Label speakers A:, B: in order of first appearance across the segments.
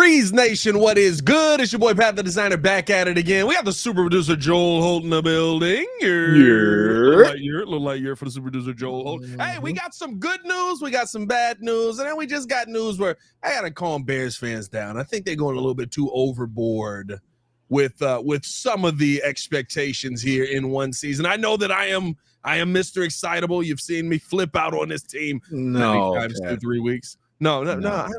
A: Breeze Nation, what is good? It's your boy Pat the Designer back at it again. We got the super producer Joel Holt in the building. Little light year for the super producer Joel Holt. Hey, we got some good news, we got some bad news, and then we just got news where I gotta calm Bears fans down. I think they're going a little bit too overboard with some of the expectations here in one season. I know that I am Mr. Excitable. You've seen me flip out on this team many times through 3 weeks. No.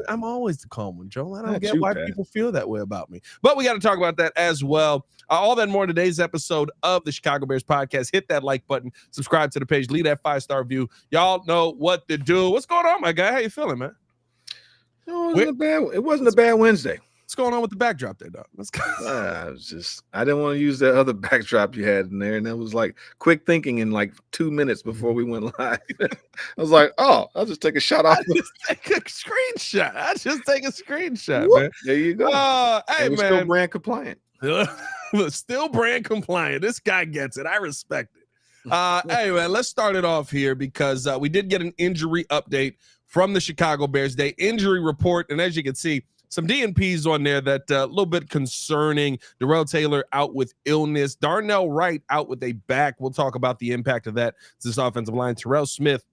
A: I'm always the calm one, Joel. I don't get why people feel that way about me. But we got to talk about that as well. All that and more in today's episode of the Chicago Bears podcast. Hit that like button, subscribe to the page, leave that 5-star review. Y'all know what to do. What's going on, my guy? How you feeling, man?
B: It wasn't a bad Wednesday.
A: What's going on with the backdrop there, dog?
B: I didn't want to use that other backdrop you had in there, and it was like quick thinking in like 2 minutes before we went live. I was like, I'll just take a shot off.
A: I just take a screenshot, man.
B: There you go.
A: Hey, man.
B: Still brand compliant.
A: Still brand compliant. This guy gets it. I respect it. Hey, man, let's start it off here because we did get an injury update from the Chicago Bears Day injury report, and as you can see, some DNPs on there that a little bit concerning. Darrell Taylor out with illness. Darnell Wright out with a back. We'll talk about the impact of that to this offensive line. Terrell Smith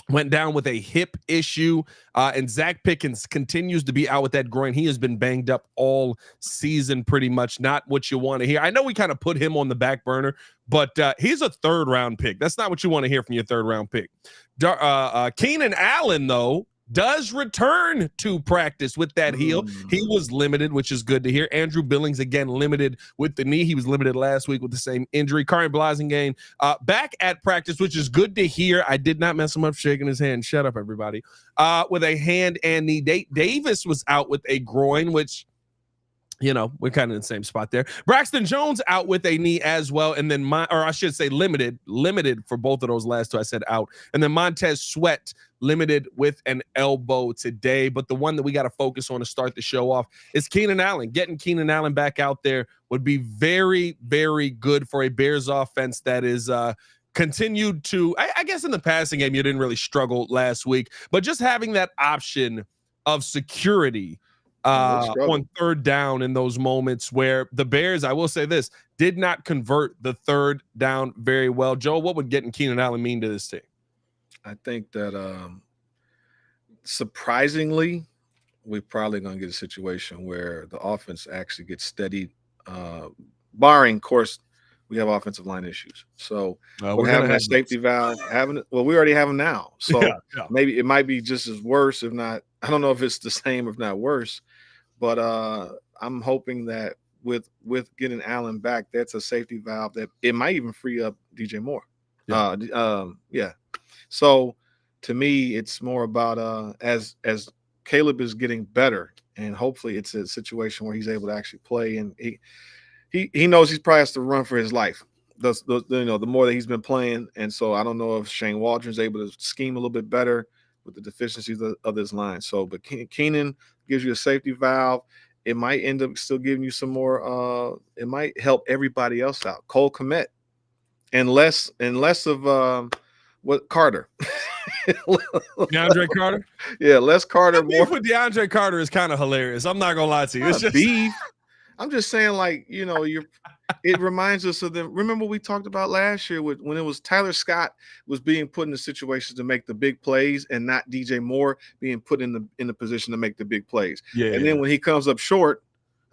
A: went down with a hip issue, and Zach Pickens continues to be out with that groin. He has been banged up all season pretty much. Not what you want to hear. I know we kind of put him on the back burner, but he's a third-round pick. That's not what you want to hear from your third-round pick. Keenan Allen, though, does return to practice with that heel. He was limited, which is good to hear. Andrew Billings, again, limited with the knee. He was limited last week with the same injury. Kareem Blasingame back at practice, which is good to hear. I did not mess him up shaking his hand. Shut up, everybody. With a hand and knee. Davis was out with a groin, which, you know, we're kind of in the same spot there. Braxton Jones out with a knee as well. And then, limited for both of those last two. I said out. And then Montez Sweat limited with an elbow today. But the one that we got to focus on to start the show off is Keenan Allen. Getting Keenan Allen back out there would be very, very good for a Bears offense that is continued to, I guess in the passing game, you didn't really struggle last week. But just having that option of security on third down in those moments where the Bears, I will say this, did not convert the third down very well. Joe, what would getting Keenan Allen mean to this team?
B: I think that surprisingly, we're probably going to get a situation where the offense actually gets steadied, barring, of course, we have offensive line issues. So we're having that safety valve. We already have them now. So maybe it might be just as worse, if not. I don't know if it's the same, if not worse. But I'm hoping that with getting Allen back, that's a safety valve that it might even free up DJ Moore. So to me, it's more about as Caleb is getting better, and hopefully it's a situation where he's able to actually play, and he knows he probably has to run for his life. The more that he's been playing, and so I don't know if Shane Waldron's able to scheme a little bit better with the deficiencies of this line. So, but Keenan gives you a safety valve. It might end up still giving you some more. It might help everybody else out. Cole Kmet, and less of what Carter.
A: DeAndre Carter.
B: Yeah, less Carter.
A: More with DeAndre Carter is kind of hilarious. I'm not gonna lie to you. It's just
B: beef. I'm just saying, like, it reminds us of them. Remember we talked about last year when it was Tyler Scott was being put in the situation to make the big plays, and not DJ Moore being put in the position to make the big plays. Then when he comes up short,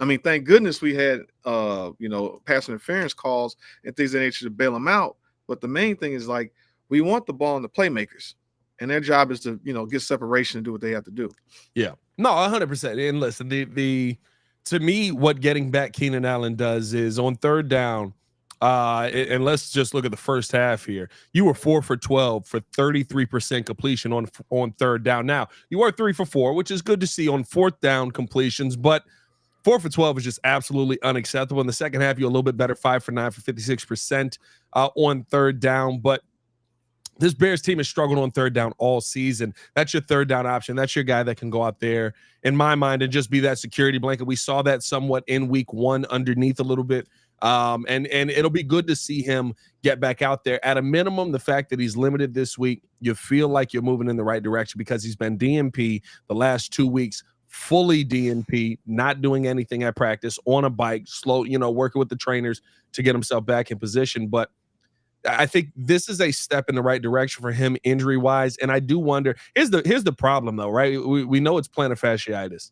B: I mean, thank goodness we had pass interference calls and things of that nature to bail him out. But the main thing is, like, we want the ball in the playmakers, and their job is to get separation and do what they have to do.
A: Yeah, no, 100%. And listen, to me, what getting back Keenan Allen does is on third down, and let's just look at the first half here. You were 4 for 12 for 33% completion on third down. Now, you are 3 for 4, which is good to see on fourth down completions, but 4 for 12 is just absolutely unacceptable. In the second half, you're a little bit better, 5 for 9 for 56% on third down, but this Bears team has struggled on third down all season. That's your third down option. That's your guy that can go out there, in my mind, and just be that security blanket. We saw that somewhat in week 1 underneath a little bit. And it'll be good to see him get back out there. At a minimum, the fact that he's limited this week, you feel like you're moving in the right direction because he's been DNP the last 2 weeks fully DNP, not doing anything at practice, on a bike, slow, working with the trainers to get himself back in position. But I think this is a step in the right direction for him injury-wise. And I do wonder, here's the problem though, right? We know it's plantar fasciitis.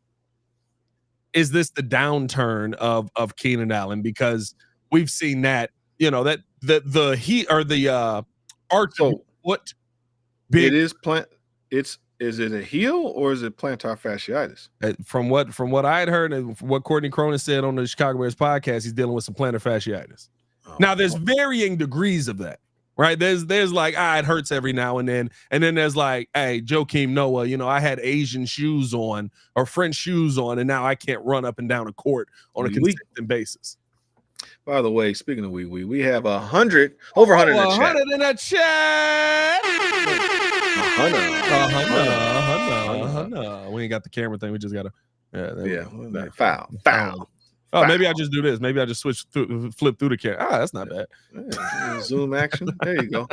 A: Is this the downturn of Keenan Allen? Because we've seen that, that the heat or the arch foot big.
B: It is is it a heel or is it plantar fasciitis?
A: From what I had heard and what Courtney Cronin said on the Chicago Bears podcast, he's dealing with some plantar fasciitis. Now there's varying degrees of that, right? There's like, it hurts every now and then there's like, hey, Joakim Noah, I had Asian shoes on or French shoes on, and now I can't run up and down a court on a consistent basis.
B: By the way, speaking of we have 100 over 100
A: in the chat. 100. We ain't got the camera thing. We just gotta. Foul. Oh, maybe I just do this. Maybe I just flip through the camera. That's not bad.
B: Zoom action. There you go.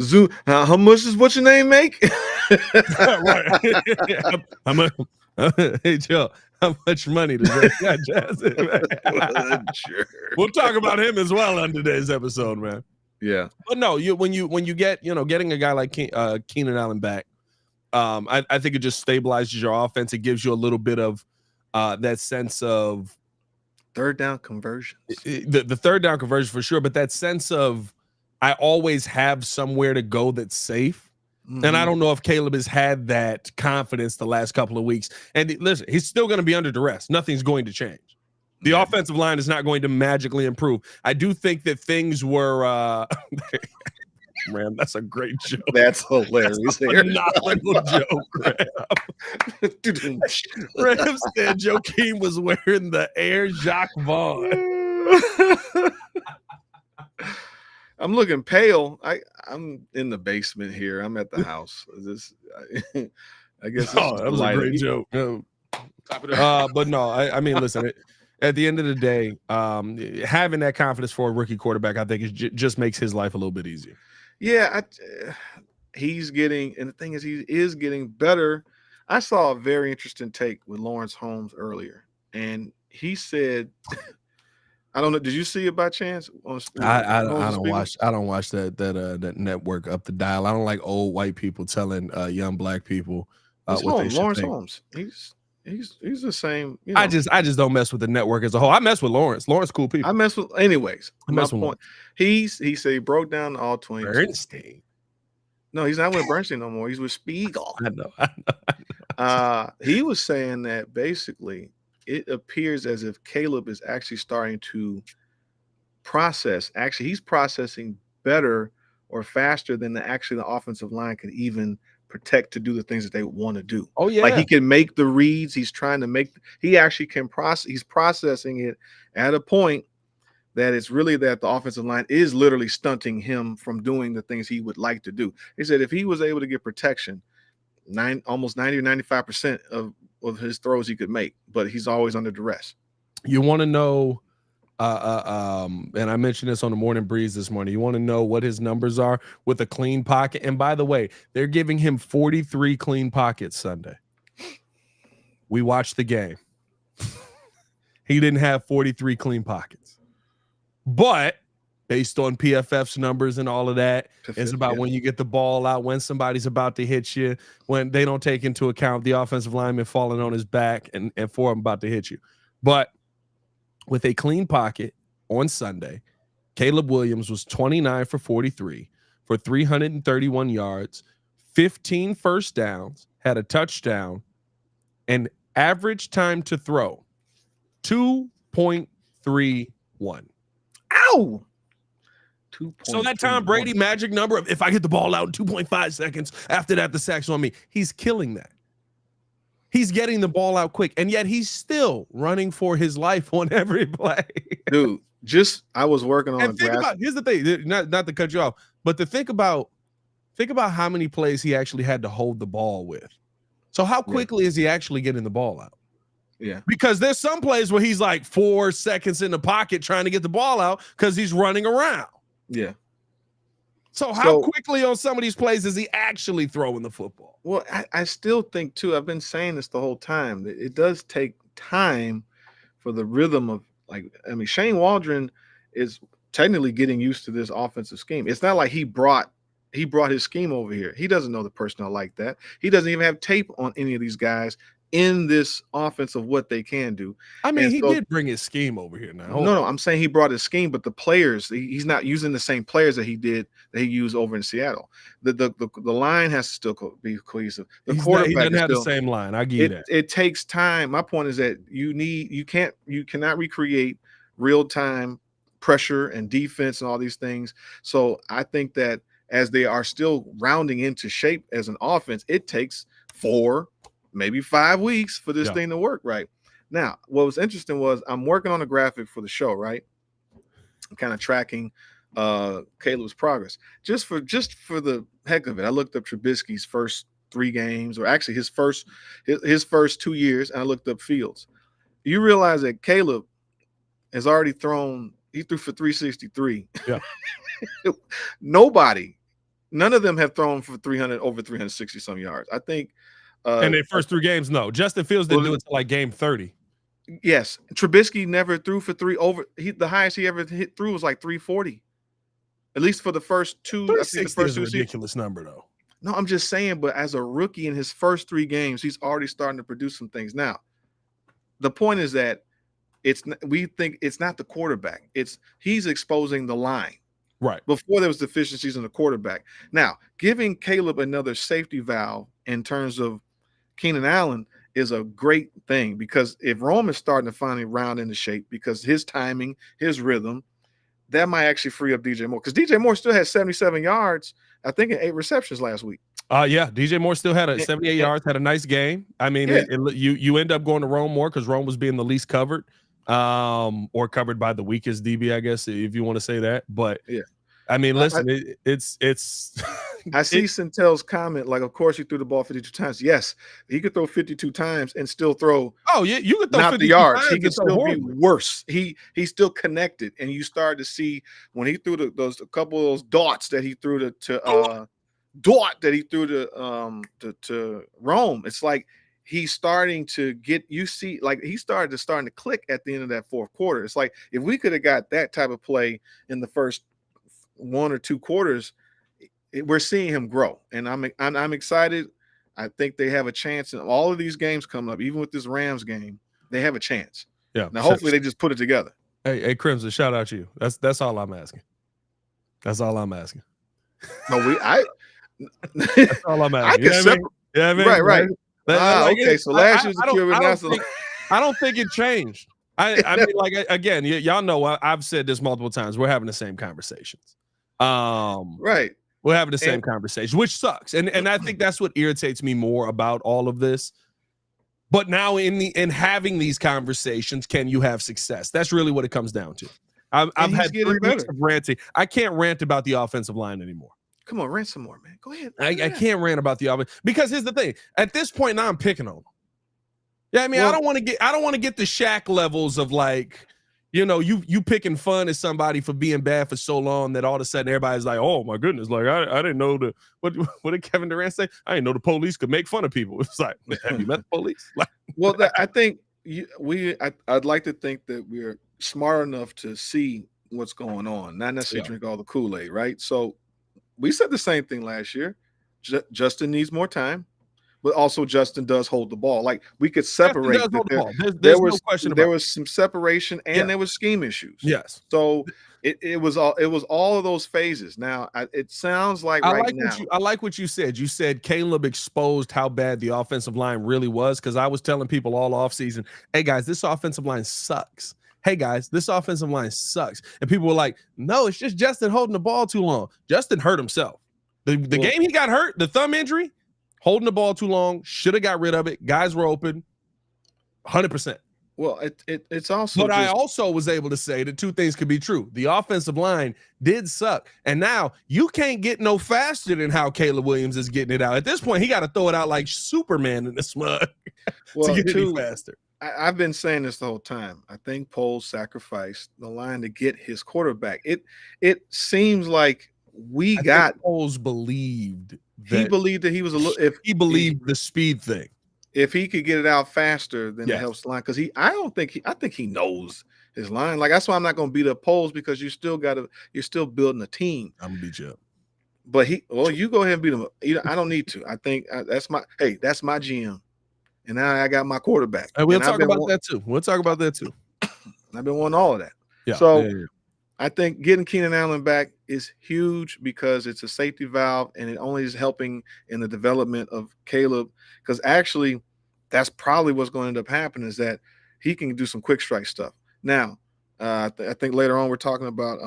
B: Zoom. How much does what's your name make?
A: Right. Hey Joe, how much money does that guy Jazz? We'll talk about him as well on today's episode, man.
B: Yeah.
A: But no, when you get getting a guy like Keenan Allen back, I think it just stabilizes your offense. It gives you a little bit of that sense of
B: third down conversions.
A: The third down conversion for sure, but that sense of I always have somewhere to go that's safe. Mm-hmm. And I don't know if Caleb has had that confidence the last couple of weeks. And listen, he's still going to be under duress. Nothing's going to change. The offensive line is not going to magically improve. I do think that things were man, that's a great joke.
B: That's hilarious.
A: That's a phenomenal joke, Ram said Joakim was wearing the Air Jacques Vaughn.
B: I'm looking pale. I'm in the basement here. I'm at the house. I guess
A: that was a great joke. But no, I mean, listen, at the end of the day, having that confidence for a rookie quarterback, I think it just makes his life a little bit easier.
B: Yeah, he's getting, and the thing is, he is getting better. I saw a very interesting take with Lawrence Holmes earlier, and he said, I don't know. Did you see it by chance?
A: I don't watch that network up the dial. I don't like old white people telling young black people what they should
B: Lawrence
A: think.
B: Holmes. He's the same.
A: I just don't mess with the network as a whole. I mess with Lawrence. Lawrence cool people.
B: I mess with anyways.
A: My point.
B: He said he broke down all 20.
A: Bernstein.
B: No, he's not with Bernstein no more. He's with Spiegel.
A: I know.
B: He was saying that basically it appears as if Caleb is actually starting to process. Actually, he's processing better or faster than the offensive line can even protect to do the things that they want to do.
A: Oh yeah,
B: like he can make the reads. He's trying to make. He actually can process. He's processing it at a point that it's really that the offensive line is literally stunting him from doing the things he would like to do. He said if he was able to get protection, almost 90 or 95% of his throws he could make, but he's always under duress.
A: You want to know, and I mentioned this on the Morning Breeze this morning. You want to know what his numbers are with a clean pocket? And by the way, they're giving him 43 clean pockets Sunday. We watched the game. He didn't have 43 clean pockets. But based on PFF's numbers and all of that, it's about when you get the ball out, when somebody's about to hit you, when they don't take into account the offensive lineman falling on his back and for him about to hit you. But with a clean pocket on Sunday, Caleb Williams was 29 for 43 for 331 yards, 15 first downs, had a touchdown, and average time to throw 2.31.
B: Ow!
A: So that Tom Brady magic number of if I get the ball out in 2.5 seconds, after that, the sack's on me. He's killing that. He's getting the ball out quick, and yet he's still running for his life on every play.
B: Dude, I was working on
A: here's the thing, not to cut you off, but to think about how many plays he actually had to hold the ball with. So how quickly is he actually getting the ball out?
B: Yeah.
A: Because there's some plays where he's like 4 seconds in the pocket trying to get the ball out because he's running around.
B: Yeah.
A: So how quickly on some of these plays is he actually throwing the football?
B: Well, I still think too, I've been saying this the whole time, that it does take time for the rhythm of, like, I mean, Shane Waldron is technically getting used to this offensive scheme. It's not like he brought his scheme over here. He doesn't know the personnel like that. He doesn't even have tape on any of these guys in this offense of what they can do.
A: I mean, he did bring his scheme over here now.
B: No, I'm saying he brought his scheme, but the players, he's not using the same players that he used over in Seattle. The line has to still be cohesive. The quarterback
A: he doesn't have the same line. I get that.
B: It takes time. My point is that you cannot recreate real time pressure and defense and all these things. So I think that as they are still rounding into shape as an offense, it takes 4, maybe 5 weeks for this thing to work right. Now, what was interesting was I'm working on a graphic for the show, right? I'm kind of tracking Caleb's progress. Just for the heck of it, I looked up Trubisky's first 3 games, or actually his first 2 years, and I looked up Fields. You realize that Caleb has already thrown, he threw for 363.
A: Yeah.
B: None of them have thrown for over 360 some yards. I think
A: in their first 3 games, no. Justin Fields didn't do it until like game 30.
B: Yes, Trubisky never threw for 3 over. The highest he ever threw was like 340, at least for the first 2.
A: 360 is a ridiculous number, though.
B: No, I'm just saying. But as a rookie in his first 3 games, he's already starting to produce some things. Now, the point is that we think it's not the quarterback. He's exposing the line.
A: Right.
B: Before there was deficiencies in the quarterback. Now, giving Caleb another safety valve in terms of Keenan Allen is a great thing, because if Rome is starting to finally round into shape because his timing, his rhythm, that might actually free up DJ Moore, because DJ Moore still has 77 yards, I think, and 8 receptions last week.
A: Yeah, DJ Moore still had 78 yards, had a nice game. I mean, you end up going to Rome more because Rome was being the least covered, or covered by the weakest DB, I guess, if you want to say that. But yeah, I mean, listen, it's
B: I see Centel's comment, like, of course he threw the ball 52 times. Yes, he could throw 52 times and still throw.
A: Oh yeah, you could throw
B: not the yards. He could still be worse. He's still connected, and you start to see when he threw a couple of those dots that he threw to Rome. It's like he's starting to get. You see, like, he starting to click at the end of that 4th quarter. It's like if we could have got that type of play in the first 1 or 2 quarters, we're seeing him grow, and I'm excited. I think they have a chance in all of these games coming up. Even with this Rams game, they have a chance.
A: Yeah.
B: Now, hopefully, they just put it together.
A: Hey, Crimson, shout out to you. That's all I'm asking. That's all I'm asking.
B: No,
A: that's all I'm asking.
B: Right. Okay. So last year's
A: I don't think it changed. I mean, like, again, y'all know I've said this multiple times. We're having the same conversations.
B: Right.
A: We're having the same conversation, which sucks. And I think that's what irritates me more about all of this. But now in having these conversations, can you have success? That's really what it comes down to. I've had 3 weeks of ranting. I can't rant about the offensive line anymore.
B: Come on, rant some more, man. Go ahead.
A: I can't rant about the offense, because here's the thing. At this point now, I'm picking on them. Yeah, I mean, I don't want to get the Shaq levels of, like, you know, you picking fun at somebody for being bad for so long that all of a sudden everybody's like, oh my goodness, like I didn't know what did Kevin Durant say? I didn't know the police could make fun of people. It's like, have you met the police? Like,
B: well, I think I'd like to think that we're smart enough to see what's going on, not necessarily drink all the Kool-Aid, right? So we said the same thing last year. Justin needs more time. But also Justin does hold the ball. Like, we could separate. There was some separation, and there was scheme issues.
A: Yes.
B: So it was all of those phases. Now it sounds like I
A: like what you said. You said Caleb exposed how bad the offensive line really was, because I was telling people all offseason, hey guys, this offensive line sucks. Hey guys, this offensive line sucks. And people were like, no, it's just Justin holding the ball too long. Justin hurt himself. The game he got hurt, the thumb injury. Holding the ball too long, should have got rid of it. Guys were open, 100%.
B: Well, it's also.
A: But I also was able to say that 2 things could be true. The offensive line did suck, and now you can't get no faster than how Caleb Williams is getting it out. At this point, he got to throw it out like Superman in the smug to get any faster.
B: I've been saying this the whole time. I think Poles sacrificed the line to get his quarterback. It seems like we
A: I
B: got.
A: think Foles believed
B: He
A: that
B: believed that he was a little. If
A: he believed the speed thing.
B: if he could get it out faster, then it
A: Yes.
B: helps the line. Because I think he knows his line. Like that's why I'm not going to beat up Poles because you're still building a team.
A: I'm gonna beat you up.
B: But you go ahead and beat him up. I don't need to. I think that's my GM, and now I got my quarterback.
A: And we'll
B: and
A: talk about that too. We'll talk about that too.
B: I've been wanting all of that.
A: Yeah.
B: So
A: yeah.
B: I think getting Keenan Allen back is huge because it's a safety valve, and it only is helping in the development of Caleb. Because actually, that's probably what's going to end up happening is that he can do some quick strike stuff. Now, I think later on we're talking about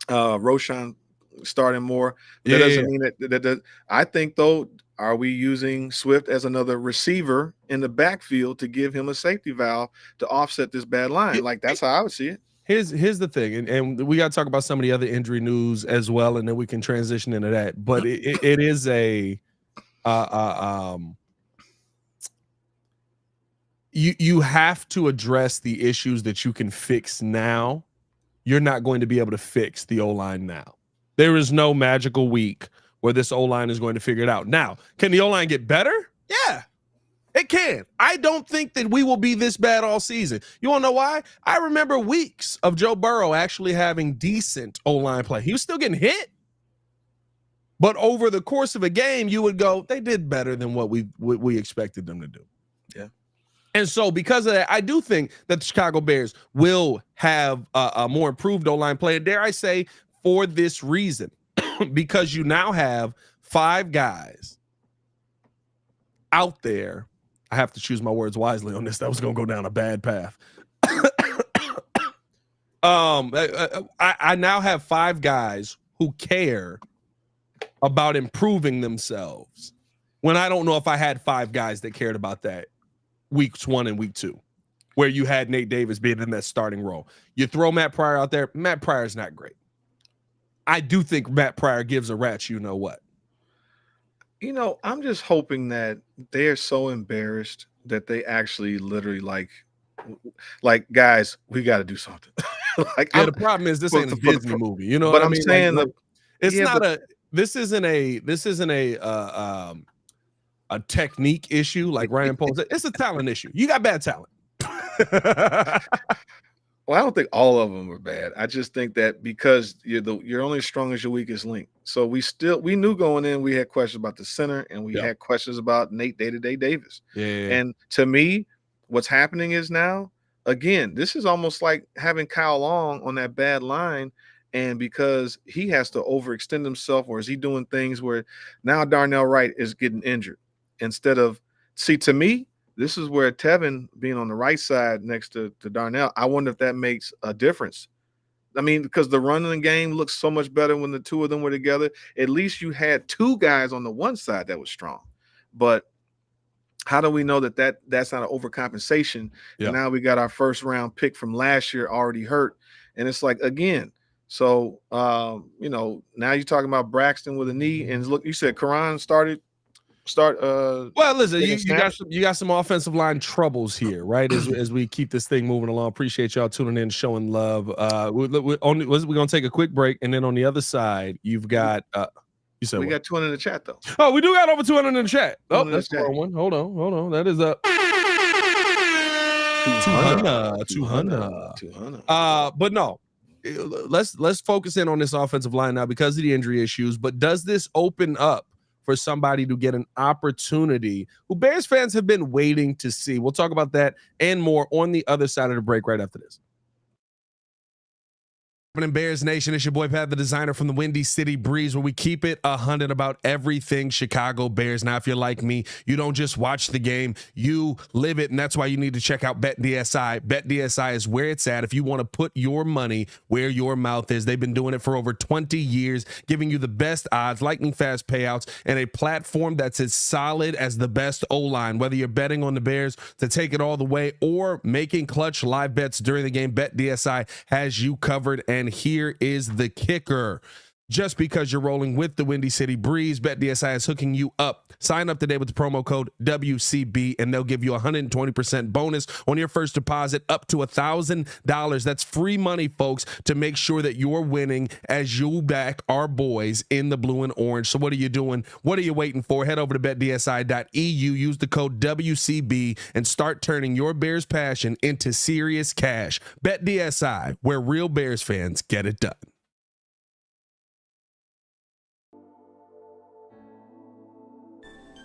B: Roschon starting more. That doesn't mean that I think though, are we using Swift as another receiver in the backfield to give him a safety valve to offset this bad line? Like that's how I would see it.
A: Here's the thing, and we got to talk about some of the other injury news as well, and then we can transition into that. But it is a you have to address the issues that you can fix now. You're not going to be able to fix the O-line now. There is no magical week where this O-line is going to figure it out. Now, can the O-line get better? Yeah, it can. I don't think that we will be this bad all season. You want to know why? I remember weeks of Joe Burrow actually having decent O-line play. He was still getting hit. But over the course of a game, you would go, they did better than what we expected them to do.
B: Yeah.
A: And so because of that, I do think that the Chicago Bears will have a more improved O-line play. Dare I say, for this reason, because you now have 5 guys out there. I have to choose my words wisely on this. That was going to go down a bad path. I now have 5 guys who care about improving themselves when I don't know if I had 5 guys that cared about that weeks 1 and week 2, where you had Nate Davis being in that starting role. You throw Matt Pryor out there. Matt Pryor's not great. I do think Matt Pryor gives a rat's you know what.
B: I'm just hoping that they're so embarrassed that they actually literally like guys, we got to do something.
A: The problem is this ain't a Disney movie, you know.
B: But
A: what
B: I'm
A: I mean?
B: saying
A: it's not a. This isn't a technique issue like Ryan Poles. It's a talent issue. You got bad talent.
B: Well, I don't think all of them are bad. I just think that because you're only as strong as your weakest link. So we knew going in we had questions about the center and we had questions about Nate Day-to-Day Davis.
A: Yeah.
B: And to me, what's happening is now, again, this is almost like having Kyle Long on that bad line. And because he has to overextend himself, or is he doing things where now Darnell Wright is getting injured instead of to me, this is where Tevin being on the right side next to Darnell, I wonder if that makes a difference. I mean, because the running game looks so much better when the two of them were together. At least you had 2 guys on the one side that was strong. But how do we know that's not an overcompensation?
A: Yeah.
B: And now we got our first round pick from last year already hurt. And it's like, again, so, now you're talking about Braxton with a knee. And look, you said Kiran
A: well, listen, you got some offensive line troubles here, right? As we keep this thing moving along. Appreciate y'all tuning in, showing love. We're gonna take a quick break, and then on the other side, you've got you said
B: we got 200 in the chat though.
A: Oh, we do got over 200 in the chat. Oh, that's
B: the
A: wrong one. Hold on. That is up 200. But no. Let's focus in on this offensive line now because of the injury issues. But does this open up for somebody to get an opportunity who Bears fans have been waiting to see? We'll talk about that and more on the other side of the break right after this. In Bears Nation, it's your boy Pat, the designer from the Windy City Breeze, where we keep it 100 about everything Chicago Bears. Now, if you're like me, you don't just watch the game, you live it, and that's why you need to check out BetDSI. BetDSI is where it's at if you want to put your money where your mouth is. They've been doing it for over 20 years, giving you the best odds, lightning fast payouts, and a platform that's as solid as the best O-line. Whether you're betting on the Bears to take it all the way or making clutch live bets during the game, BetDSI has you covered. And here is the kicker. just because you're rolling with the Windy City Breeze. BetDSI is hooking you up. Sign up today with the promo code WCB, and they'll give you a 120% bonus on your first deposit up to $1,000. That's free money, folks, to make sure that you're winning as you back our boys in the blue and orange. So what are you doing? What are you waiting for? Head over to betdsi.eu, use the code WCB, and start turning your Bears passion into serious cash. BetDSI, where real Bears fans get it done.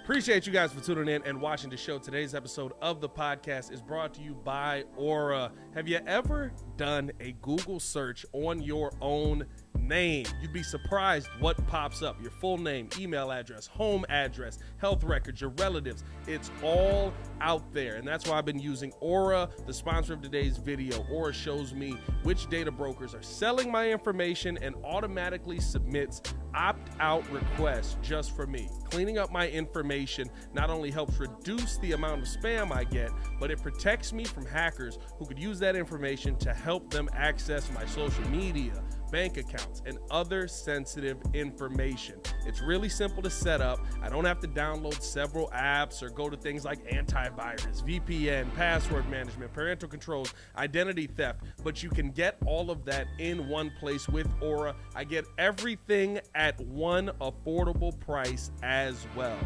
A: Appreciate you guys for tuning in and watching the show. Today's episode of the podcast is brought to you by Aura. Have you ever done a Google search on your own name? You'd be surprised what pops up. Your full name, email address, home address, health records, your relatives. It's all out there. And that's why I've been using Aura, the sponsor of today's video. Aura shows me which data brokers are selling my information and automatically submits opt-out requests just for me. Cleaning up my information not only helps reduce the amount of spam I get, but it protects me from hackers who could use that information to help them access my social media, bank accounts, and other sensitive information. It's really simple to set up. I don't have to download several apps or go to things like antivirus, VPN, password management, parental controls, identity theft, but you can get all of that in one place with Aura. I get everything at one affordable price as well.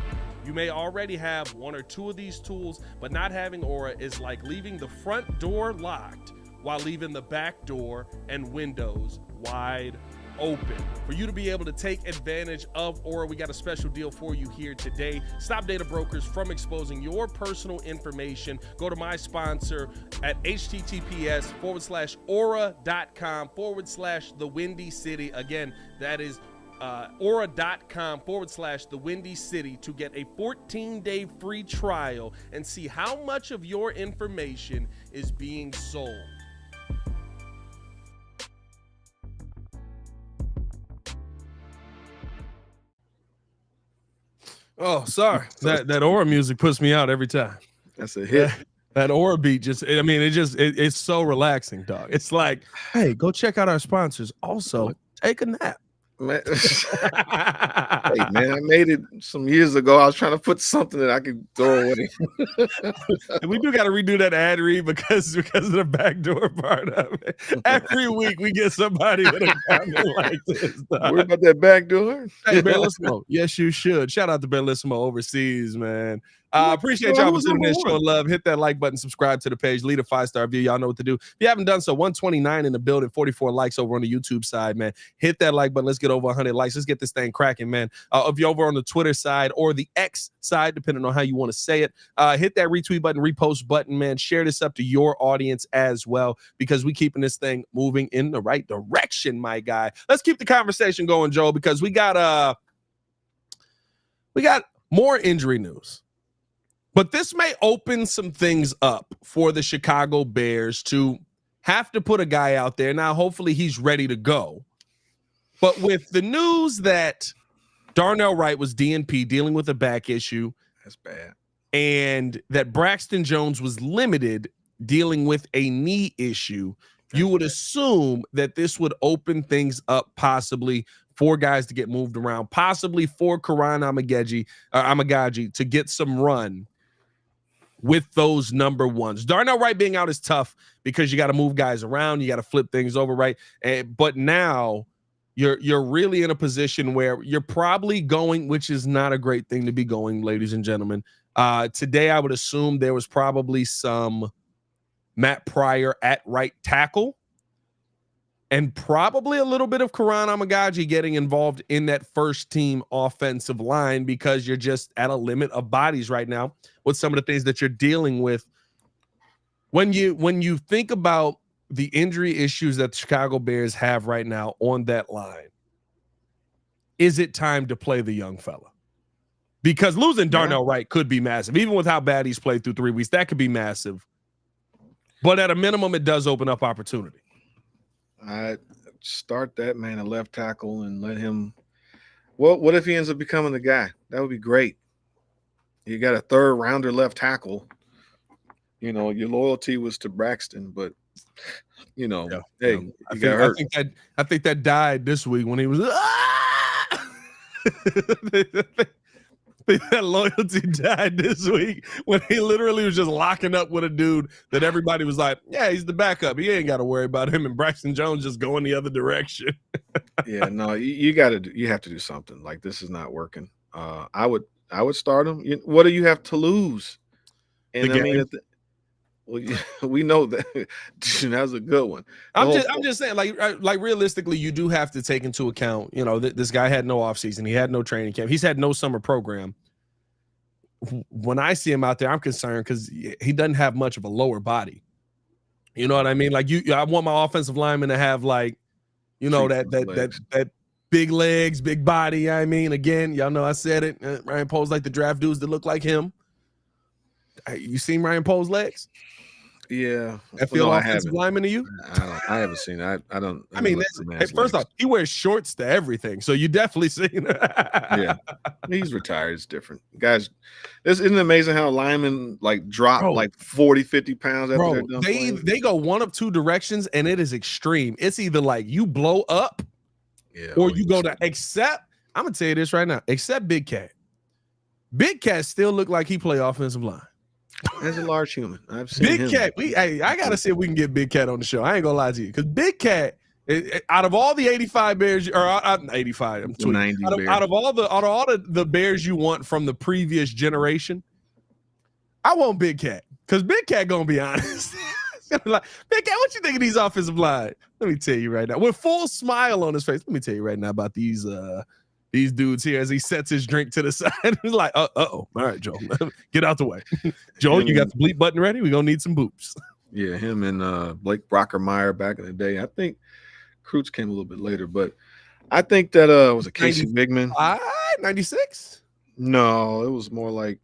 A: You may already have one or two of these tools, but not having Aura is like leaving the front door locked while leaving the back door and windows wide open. For you to be able to take advantage of Aura, we got a special deal for you here today. Stop data brokers from exposing your personal information. Go to my sponsor at https://aura.com/the Windy City. Again, that is aura.com/the Windy City to get a 14-day free trial and see how much of your information is being sold. Oh, sorry. That Aura music puts me out every time.
B: That's a hit.
A: That Aura beat it's so relaxing, dog. It's like, hey, go check out our sponsors. Also, take a nap.
B: Man. Hey, man, I made it some years ago. I was trying to put something that I could throw away.
A: And we do got to redo that ad read because of the backdoor part of it. Every week we get somebody with a comment like this.
B: Worry about that backdoor?
A: Hey, Bellissimo. Yes, you should. Shout out to Bellissimo overseas, man. Appreciate y'all for tuning in, showing love. Hit that like button, subscribe to the page, leave a 5-star review. Y'all know what to do. If you haven't done so, 129 in the building, 44 likes over on the YouTube side, man. Hit that like button. Let's get over 100 likes. Let's get this thing cracking, man. If you're over on the Twitter side or the X side, depending on how you want to say it, hit that retweet button, repost button, man. Share this up to your audience as well, because we keeping this thing moving in the right direction, my guy. Let's keep the conversation going, Joel, because we got more injury news. But this may open some things up for the Chicago Bears to have to put a guy out there. Now, hopefully he's ready to go. But with the news that Darnell Wright was DNP, dealing with a back issue.
B: That's bad.
A: And that Braxton Jones was limited, dealing with a knee issue. You would assume that this would open things up possibly for guys to get moved around, possibly for Kiran Amagaji to get some run with those number ones. Darnell Wright being out is tough because you got to move guys around, you got to flip things over, right? But now you're really in a position where you're probably going, which is not a great thing to be going, ladies and gentlemen. Today, I would assume there was probably some Matt Pryor at right tackle and probably a little bit of Kiran Amagaji getting involved in that first team offensive line, because you're just at a limit of bodies right now with some of the things that you're dealing with. When you think about the injury issues that the Chicago Bears have right now on that line, is it time to play the young fella? Because losing Darnell Wright could be massive. Even with how bad he's played through 3 weeks, that could be massive. But at a minimum, it does open up opportunity.
B: I start that man at left tackle and let him. Well, what if he ends up becoming the guy? That would be great. You got a 3rd rounder left tackle. You know, your loyalty was to Braxton, but
A: I
B: got hurt.
A: I think that died this week when he was That loyalty died this week when he literally was just locking up with a dude that everybody was like, yeah, he's the backup. He ain't got to worry about him. And Braxton Jones just going the other direction.
B: Yeah, no, you have to do something. Like, this is not working. I would start him. What do you have to lose? And I mean, we know that that was a good one.
A: I'm just saying, like realistically, you do have to take into account, this guy had no offseason. He had no training camp. He's had no summer program. When I see him out there, I'm concerned because he doesn't have much of a lower body. You know what I mean? Like I want my offensive lineman to have that big legs, big body. I mean, again, y'all know I said it. Ryan Poles like the draft dudes that look like him. You seen Ryan Poles' legs?
B: Yeah,
A: I feel offensive lineman to you.
B: I haven't seen it. I don't.
A: I mean, first off, he wears shorts to everything, so you definitely seen it.
B: Yeah, he's retired. It's different, guys. Isn't it amazing how linemen drop 40, 50 pounds after they're done playing?
A: They go one of two directions, and it is extreme. It's either like you blow up, or you go to. Except I'm gonna tell you this right now. Except Big Cat. Big Cat still look like he play offensive line.
B: As a large human, I've seen
A: Big
B: him.
A: Cat. I gotta see if we can get Big Cat on the show. I ain't gonna lie to you, because Big Cat, out of all the 85 Bears, or 85, I'm 20, out of all the Bears you want from the previous generation, I want Big Cat, because Big Cat gonna be honest. Like, Big Cat, what you think of these offensive line? Let me tell you right now, with full smile on his face. Let me tell you right now about these dudes here as he sets his drink to the side. He's like, oh, all right, Joe, get out the way. Joe, you got the bleep button ready? We're going to need some boops.
B: Yeah, him and Blake Brockermeyer back in the day. I think Krutz came a little bit later, but I think that was a Casey Bigman.
A: 96?
B: No, it was more like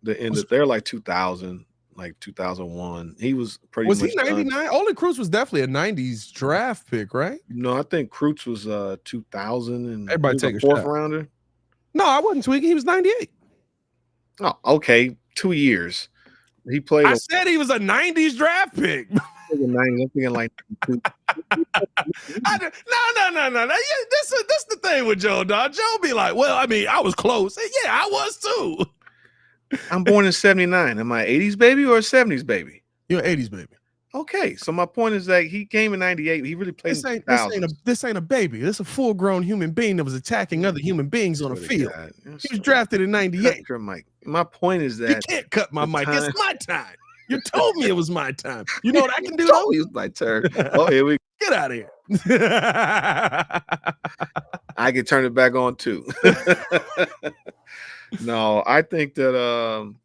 B: the end of, they're like 2000, like 2001. He was pretty much.
A: Was he 99? Olin Krutz was definitely a 90s draft pick, right?
B: No, I think Krutz was 2000 and
A: everybody take a
B: fourth rounder.
A: No, I wasn't tweaking. He was 98.
B: Oh, okay. 2 years. He played.
A: I said he was a 90s draft pick.
B: I'm thinking like
A: no. This the thing with Joe, dog. Joe be like, well, I mean, I was close. Yeah, I was too.
B: I'm born in 79. Am I 80s baby or a 70s baby?
A: You're an 80s baby.
B: Okay, so my point is that he came in 98. He really played.
A: This ain't a baby. This is a full-grown human being that was attacking other human beings on a field. He was drafted in 98.
B: Mike. My point is that
A: you can't cut my mic. It's my time. You told me it was my time. You know what I can do?
B: It was my turn. Oh, here we
A: get out of here.
B: I can turn it back on too. No, I think that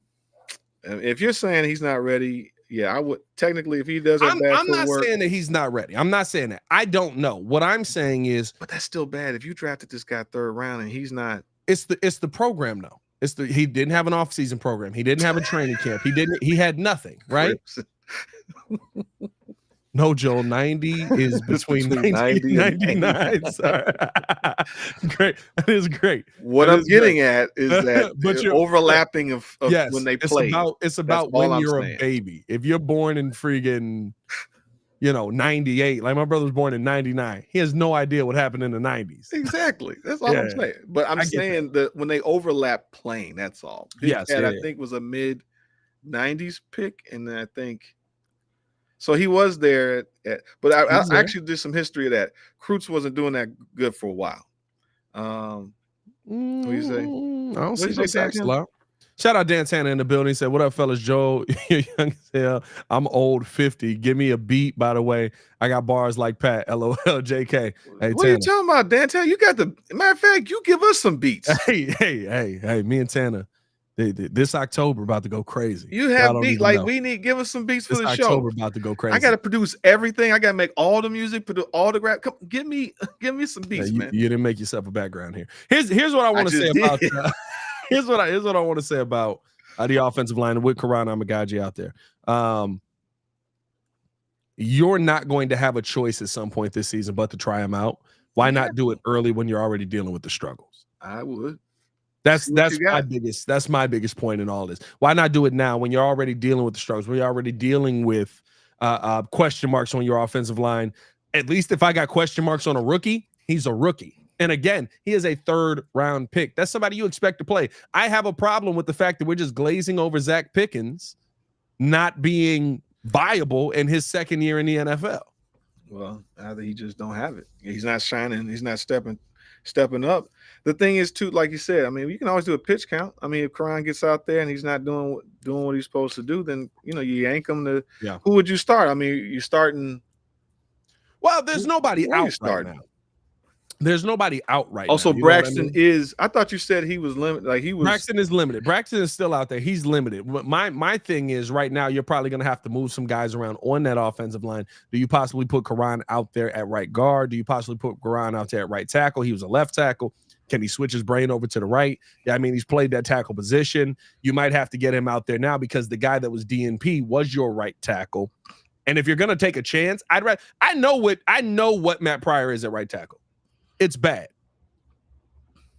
B: if you're saying he's not ready, yeah, I would technically if he does have bad
A: I'm not saying that he's not ready. I'm not saying that. I don't know. What I'm saying is,
B: but that's still bad. If you drafted this guy third round and he's not,
A: it's the program though. He didn't have an off-season program. He didn't have a training camp. He had nothing, right? No, Joel, 90 is between 90 and 99. Sorry. Great. That is great.
B: What I'm getting at is that but you're overlapping of
A: yes,
B: when they play.
A: It's about when you're a baby. If you're born in friggin', 98, like my brother was born in 99. He has no idea what happened in the 90s.
B: Exactly. That's all I'm saying. But I'm saying that when they overlap playing, that's all. Yes, I think was a mid 90s pick, and then I think so he was there but I actually did some history of that. Krutz wasn't doing that good for a while. What do you say?
A: I don't see no sacks allowed. Shout out Dan Tanner in the building. He said, what up, fellas? Joe, you're young as hell. I'm old 50. Give me a beat, by the way. I got bars like Pat. LOL, JK. Hey,
B: what Tanner. Are you talking about, Dan Tanner? You got matter of fact, you give us some beats.
A: Hey, me and Tanner. This October about to go crazy.
B: You have beat give us some beats for the show.
A: October about to go crazy.
B: I got to produce everything. I got to make all the music, produce all the rap. Come, give me some beats, man.
A: You didn't make yourself a background here. Here's what I want to say about. Here's what I want to say about the offensive line with Kiran Amagaji out there. You're not going to have a choice at some point this season but to try him out. Why not do it early when you're already dealing with the struggles?
B: I would.
A: That's my biggest point in all this. Why not do it now when you're already dealing with the struggles? When you're already dealing with question marks on your offensive line. At least if I got question marks on a rookie, he's a rookie. And again, he is a 3rd-round pick. That's somebody you expect to play. I have a problem with the fact that we're just glazing over Zach Pickens not being viable in his 2nd year in the NFL.
B: Well, either he just don't have it. He's not shining. He's not stepping up. The thing is, too, like you said, I mean, you can always do a pitch count. I mean, if Kiran gets out there and he's not doing what he's supposed to do, then, you yank him to who would you start? I mean, you're starting.
A: Well, there's nobody out right now. There's nobody out right now.
B: Also, Braxton is. I thought you said he was limited. Like
A: Braxton is limited. Braxton is still out there. He's limited. My thing is right now you're probably going to have to move some guys around on that offensive line. Do you possibly put Kiran out there at right guard? Do you possibly put Kiran out there at right tackle? He was a left tackle. Can he switch his brain over to the right? Yeah, I mean he's played that tackle position. You might have to get him out there now because the guy that was DNP was your right tackle. And if you're going to take a chance, I know what Matt Pryor is at right tackle. It's bad.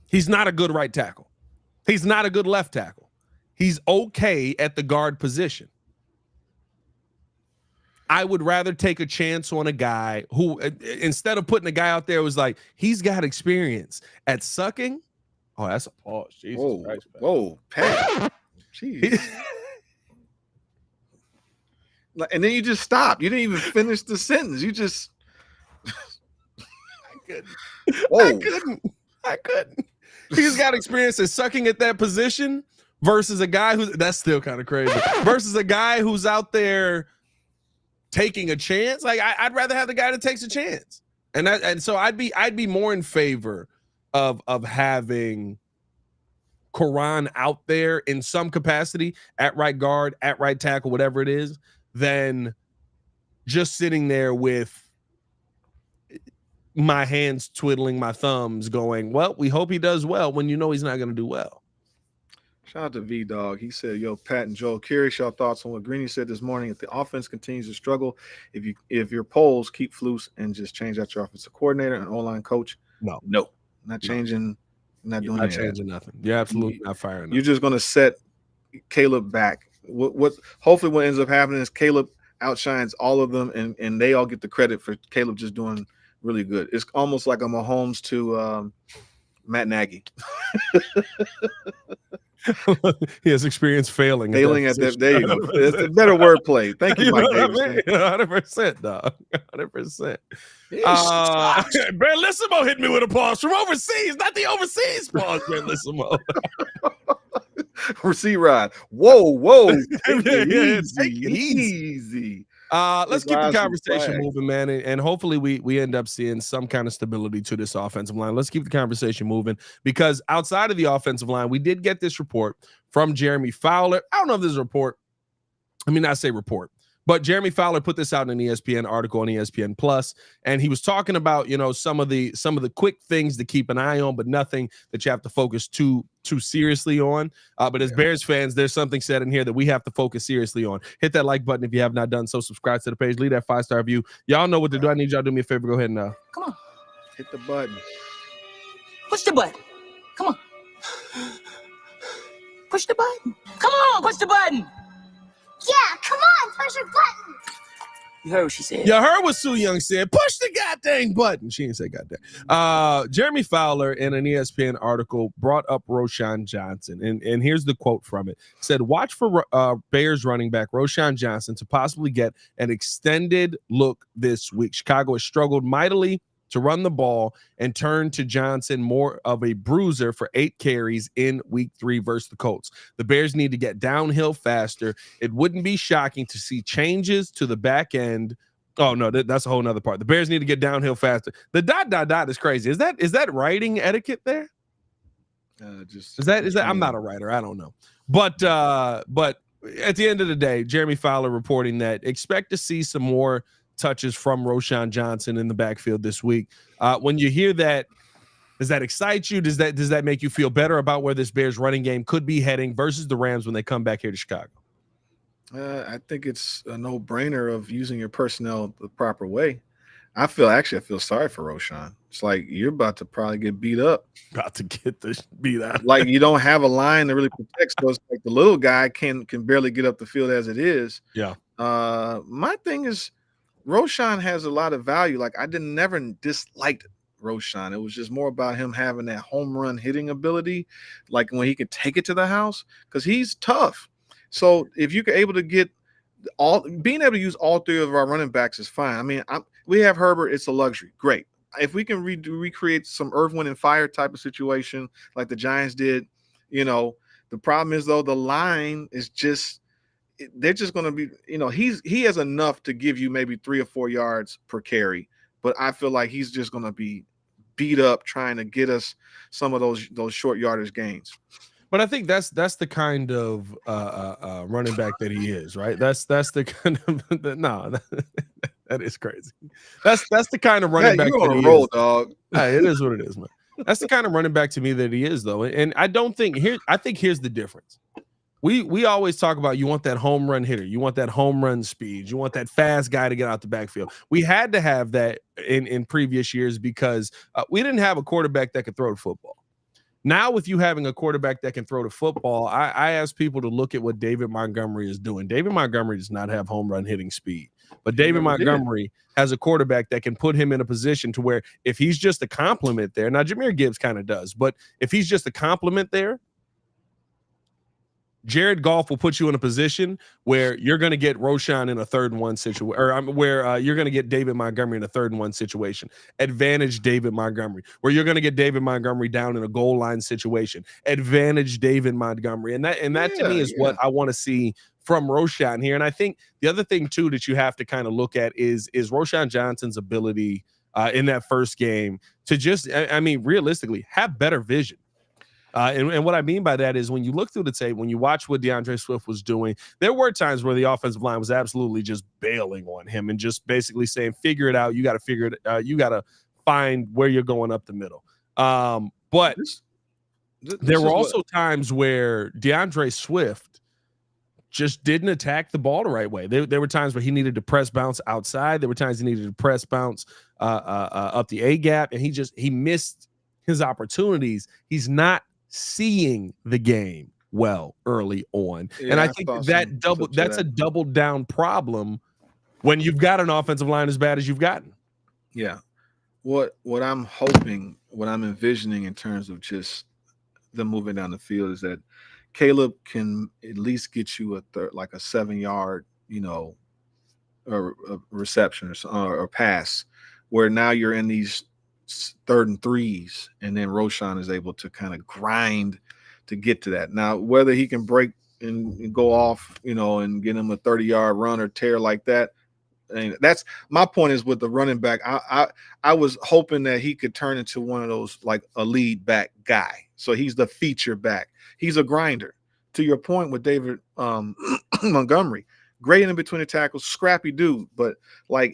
A: He's not a good right tackle. He's not a good left tackle. He's okay at the guard position. I would rather take a chance on a guy who, instead of putting a guy out there who was like, he's got experience at sucking. Oh, that's a pause. Jesus Christ.
B: Whoa, Pat. Jeez. And then you just stopped. You didn't even finish the sentence. You just.
A: I couldn't. He's got experience at sucking at that position versus a guy that's still kind of crazy. Versus a guy who's out there taking a chance. Like I'd rather have the guy that takes a chance. And so I'd be more in favor of having Kiran out there in some capacity at right guard, at right tackle, whatever it is, than just sitting there with my hands twiddling my thumbs going, well, we hope he does well when he's not going to do well.
B: Shout out to V-Dog. He said, yo, Pat and Joe, curious your thoughts on what Greeny said this morning. If the offense continues to struggle, if your polls keep Flus and just change out your offensive coordinator and online coach,
A: no,
B: not changing, not doing
A: not changing nothing. You're absolutely not firing.
B: You're just going to set Caleb back. Hopefully what ends up happening is Caleb outshines all of them and they all get the credit for Caleb just doing really good. It's almost like a Mahomes to Matt Nagy.
A: He has experience failing
B: at that. There you go. It's a better wordplay. Thank you, Mike Davis.
A: 100%, dog. 100%. Bellissimo hit me with a pause from overseas, not the overseas pause, Bellissimo.
B: Receive ride. Whoa.
A: Take it easy. Let's keep the conversation moving, man, and hopefully we end up seeing some kind of stability to this offensive line. Let's keep the conversation moving because outside of the offensive line, we did get this report from Jeremy Fowler. I don't know if this is a report. I mean, not say report, but Jeremy Fowler put this out in an ESPN article on ESPN Plus, and he was talking about some of the quick things to keep an eye on, but nothing that you have to focus too seriously on. But as Bears fans, there's something said in here that we have to focus seriously on. Hit that like button if you have not done so. Subscribe to the page. Leave that 5-star review. Y'all know what to do. I need y'all to do me a favor. Go ahead and
C: come on.
B: Hit the button.
C: Push the button. Come on. Push the button. Come on, push the button.
D: Yeah, come on, push the button.
C: You heard what she said.
A: You heard what Sue Young said. Push the goddamn button. She didn't say goddamn. Jeremy Fowler in an ESPN article brought up Roschon Johnson. And here's the quote from it. It said, watch for Bears running back Roschon Johnson to possibly get an extended look this week. Chicago has struggled mightily to run the ball and turn to Johnson more of a bruiser for 8 carries in week 3 versus the Colts. The Bears need to get downhill faster. It wouldn't be shocking to see changes to the back end. Oh no, that's a whole nother part. The Bears need to get downhill faster. The ... is crazy. Is that writing etiquette there? Is that I'm not a writer. I don't know. But at the end of the day, Jeremy Fowler reporting that expect to see some more touches from Roschon Johnson in the backfield this week. When you hear that, does that excite you? Does that make you feel better about where this Bears running game could be heading versus the Rams when they come back here to Chicago?
B: I think it's a no-brainer of using your personnel the proper way. I feel sorry for Roschon. It's like you're about to probably get beat up.
A: About to get the beat out.
B: Like you don't have a line that really protects. So it's like the little guy can barely get up the field as it is.
A: Yeah.
B: My thing is, Roschon has a lot of value. Like I never disliked Roschon. It was just more about him having that home run hitting ability, like when he could take it to the house, because he's tough. So if you're able to get being able to use all three of our running backs is fine. I mean, we have Herbert. It's a luxury. Great. If we can recreate some Earth, Wind, and Fire type of situation like the Giants did, the problem is, though, the line is just – they're just going to be – he has enough to give you maybe 3 or 4 yards per carry, but I feel like he's just going to be beat up trying to get us some of those short yardage gains.
A: But I think that's the kind of running back that he is, right? That's the kind of that is crazy. That's the kind of running back.
B: You're
A: that
B: on
A: he
B: a roll,
A: is.
B: dog.
A: Hey, it is what it is, man. That's the kind of running back to me that he is, though. And I think here's the difference. We always talk about you want that home run hitter, you want that home run speed, you want that fast guy to get out the backfield. We had to have that in previous years because we didn't have a quarterback that could throw the football. Now, with you having a quarterback that can throw the football, I ask people to look at what David Montgomery is doing. David Montgomery does not have home run hitting speed, but David Montgomery has a quarterback that can put him in a position to where if he's just a compliment there, now Jahmyr Gibbs kind of does, but if he's just a compliment there, Jared Goff will put you in a position where you're going to get Roschon in a 3rd and 1 situation, or where you're going to get David Montgomery in a 3rd and 1 situation. Advantage David Montgomery, where you're going to get David Montgomery down in a goal line situation. Advantage David Montgomery, and that to me is what I want to see from Roschon here. And I think the other thing too that you have to kind of look at is Roschon Johnson's ability in that first game to just, I mean, realistically, have better vision. And what I mean by that is when you look through the tape, when you watch what DeAndre Swift was doing, there were times where the offensive line was absolutely just bailing on him and just basically saying, figure it out. You got to figure it you got to find where you're going up the middle. But there were also times where DeAndre Swift just didn't attack the ball the right way. There were times where he needed to press bounce outside. There were times he needed to press bounce up the A gap, and he missed his opportunities. He's not seeing the game well early on. And I think that's a double down problem when you've got an offensive line as bad as you've gotten.
B: Yeah. What I'm hoping, what I'm envisioning in terms of just them moving down the field is that Caleb can at least get you like a 7-yard, a reception or pass, where now you're in these 3rd and 3s, and then Roschon is able to kind of grind to get to that. Now, whether he can break and go off, and get him a 30-yard run or tear like that, and that's my point is with the running back. I was hoping that he could turn into one of those like a lead back guy. So he's the feature back. He's a grinder. To your point with David Montgomery, great in between the tackles, scrappy dude, but like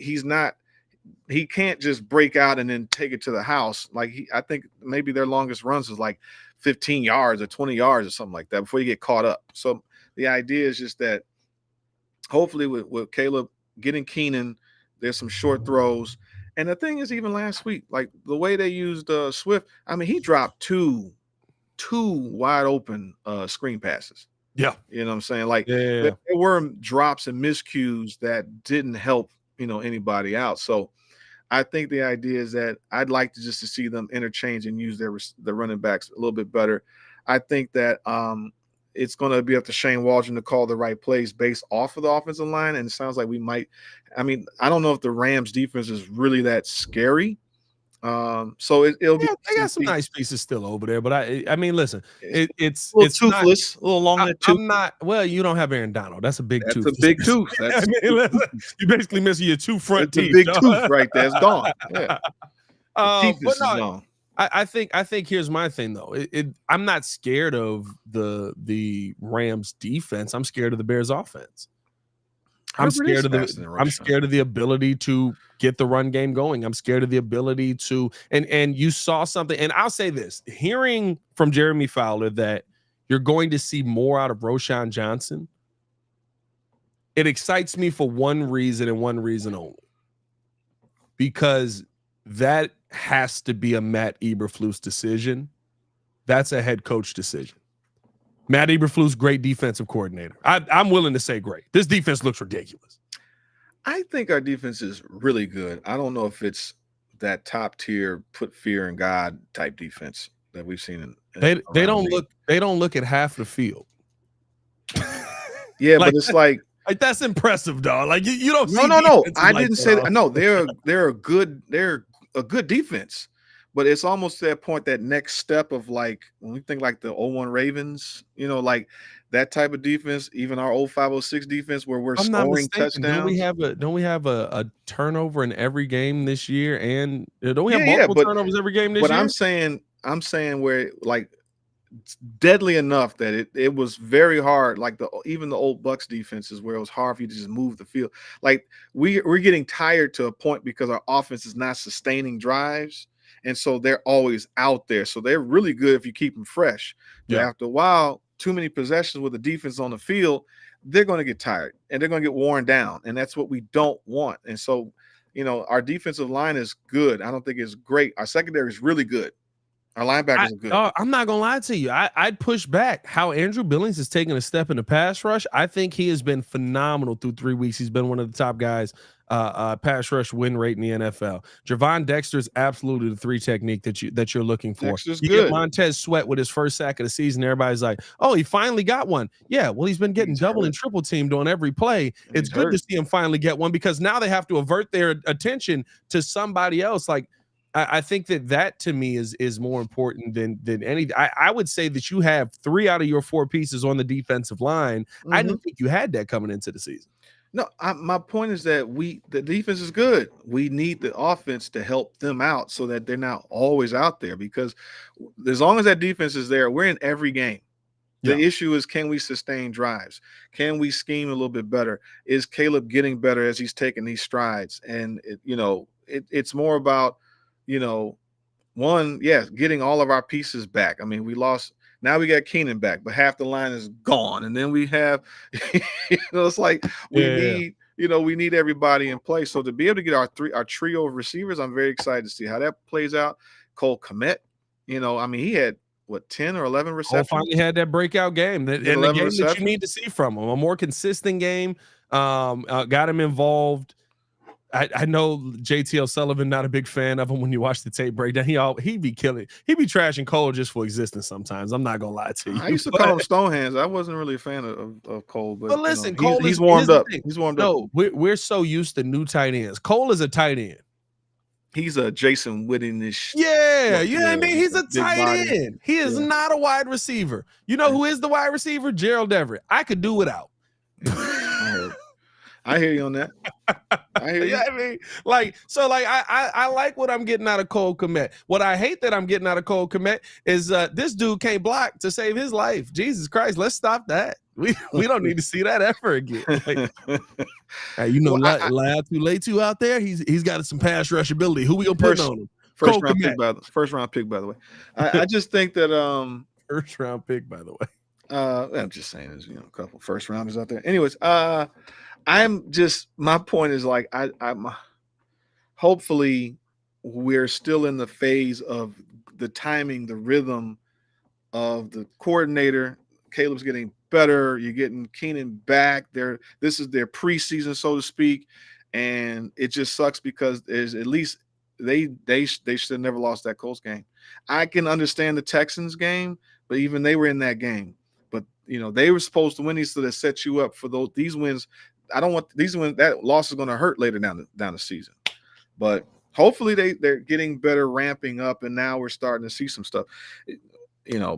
B: he can't just break out and then take it to the house. Like I think maybe their longest runs is like 15 yards or 20 yards or something like that before you get caught up. So the idea is just that hopefully with Caleb getting Keenan, there's some short throws. And the thing is, even last week, like the way they used Swift, I mean, he dropped two wide open screen passes.
A: Yeah.
B: You know what I'm saying? Like there were drops and miscues that didn't help, anybody out. So I think the idea is that I'd like to see them interchange and use their running backs a little bit better. I think that it's going to be up to Shane Waldron to call the right plays based off of the offensive line. And it sounds like we might, I don't know if the Rams defense is really that scary. So it'll be.
A: They got some nice pieces still over there, but I mean, listen, it's
B: a little toothless, a little long.
A: I'm not. Well, you don't have Aaron Donald. That's a big tooth.
B: That's a big tooth. That's
A: listen, you basically missing your 2 front teeth.
B: It's a big tooth right there. It's gone. Yeah.
A: But no, I think here's my thing though. I'm not scared of the Rams defense. I'm scared of the Bears offense. I'm scared of the ability to get the run game going. I'm scared of the ability to and you saw something. And I'll say this: hearing from Jeremy Fowler that you're going to see more out of Roschon Johnson, it excites me for one reason and one reason only. Because that has to be a Matt Eberflus decision. That's a head coach decision. Matt Eberflus, great defensive coordinator. I'm willing to say great. This defense looks ridiculous.
B: I think our defense is really good. I don't know if it's that top tier, put fear in God type defense that we've seen in
A: They
B: around the
A: don't look at half the field.
B: Yeah,
A: Like,
B: but it's like
A: that's impressive, dog. Like you don't
B: no,
A: see
B: no, no.
A: defenses
B: I
A: like
B: didn't
A: that
B: say that.
A: often.
B: No, they're a good defense, but it's almost to that point, that next step of like when we think like the 0-1 Ravens, like that type of defense, even our old 506 defense where we're
A: I'm not
B: scoring
A: mistaken.
B: touchdowns.
A: Don't we have a turnover in every game this year? And don't we have
B: Yeah,
A: multiple
B: but
A: turnovers every game this
B: but
A: year?
B: I'm saying where like it's deadly enough that it was very hard. Like even the old Bucks defenses where it was hard for you to just move the field. Like we're getting tired to a point because our offense is not sustaining drives, and so they're always out there. So they're really good if you keep them fresh. But after a while, too many possessions with the defense on the field, they're going to get tired and they're going to get worn down, and that's what we don't want. And so, our defensive line is good. I don't think it's great. Our secondary is really good. Our linebackers are good.
A: I'm not gonna lie to you. I'd push back how Andrew Billings is taking a step in the pass rush. I think he has been phenomenal through 3 weeks. He's been one of the top guys, pass rush win rate in the NFL. Javon Dexter is absolutely the 3 technique that you're looking for.
B: Dexter's
A: you
B: good.
A: Get Montez Sweat with his first sack of the season. Everybody's like, "Oh, he finally got one." Yeah, well, he's been getting double and triple teamed on every play. It's good to see him finally get one because now they have to avert their attention to somebody else. Like, I think that to me is more important than anything. I would say that you have 3 out of your 4 pieces on the defensive line. I didn't think you had that coming into the season.
B: No, my point is that the defense is good. We need the offense to help them out so that they're not always out there, because as long as that defense is there, we're in every game. The issue is, can we sustain drives? Can we scheme a little bit better? Is Caleb getting better as he's taking these strides? And it's more about getting all of our pieces back. I mean, we lost. Now we got Keenan back, but half the line is gone. And then we have, it's like we need everybody in place. So to be able to get our trio of receivers, I'm very excited to see how that plays out. Cole Kmet, he had 10 or 11 receptions.
A: Finally had that breakout game, and the game that you need to see from him, a more consistent game. Got him involved. I know JT Sullivan, not a big fan of him when you watch the tape breakdown. He be trashing Cole just for existence sometimes. I'm not gonna lie to you.
B: I used to call him Stonehands. I wasn't really a fan of Cole, but
A: listen,
B: Cole he's warmed up. He's warmed up.
A: No, we're so used to new tight ends. Cole is a tight end.
B: He's a Jason Witten-ish.
A: Yeah, you know what I mean? He's a tight end. He is not a wide receiver. You know who is the wide receiver? Gerald Everett. I could do without.
B: I hear you on that. I hear you.
A: Yeah, I mean, I like what I'm getting out of Cole Kmet. What I hate that I'm getting out of Cole Kmet is this dude can't block to save his life. Jesus Christ, let's stop that. We don't need to see that ever again. Like, hey, lie too late too out there. He's got some pass rush ability. Who we gonna put on him?
B: First round pick, by the way. I just think that
A: first round pick, by the way.
B: I'm just saying, there's a couple first rounders out there. Anyways, my point is like I'm hopefully we're still in the phase of the timing, the rhythm of the coordinator. Caleb's getting better. You're getting Keenan back there. This is their preseason, so to speak, and it just sucks because there's at least they should have never lost that Colts game. I can understand the Texans game, but even they were in that game. But they were supposed to win these, so that set you up for these wins. I don't want these wins. That loss is going to hurt later down the season. But hopefully they're getting better, ramping up, and now we're starting to see some stuff.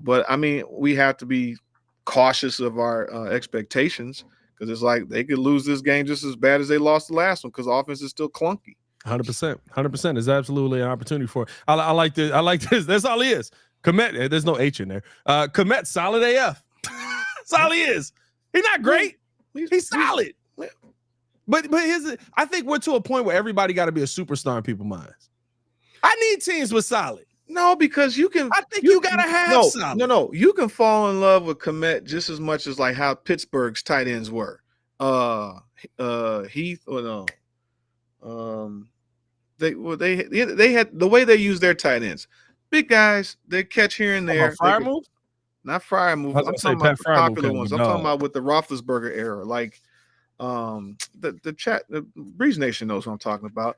B: But I mean, we have to be cautious of our expectations, because it's like they could lose this game just as bad as they lost the last one, because the offense is still clunky.
A: 100% is absolutely an opportunity for it. I like this. I like this. That's all he is. Kmet, there's no H in there. Kmet, solid AF. That's all he is. He's not great. He's solid. But I think we're to a point where everybody got to be a superstar in people's minds. I need teams with solid.
B: No, because you can.
A: I think you gotta have solid.
B: No. You can fall in love with Kmet just as much as like how Pittsburgh's tight ends were. Heath or no. They had the way they use their tight ends. Big guys, they catch here and there. Not Fryer move. I'm talking about the popular ones. I'm talking about with the Roethlisberger era. Like The Breeze Nation knows what I'm talking about.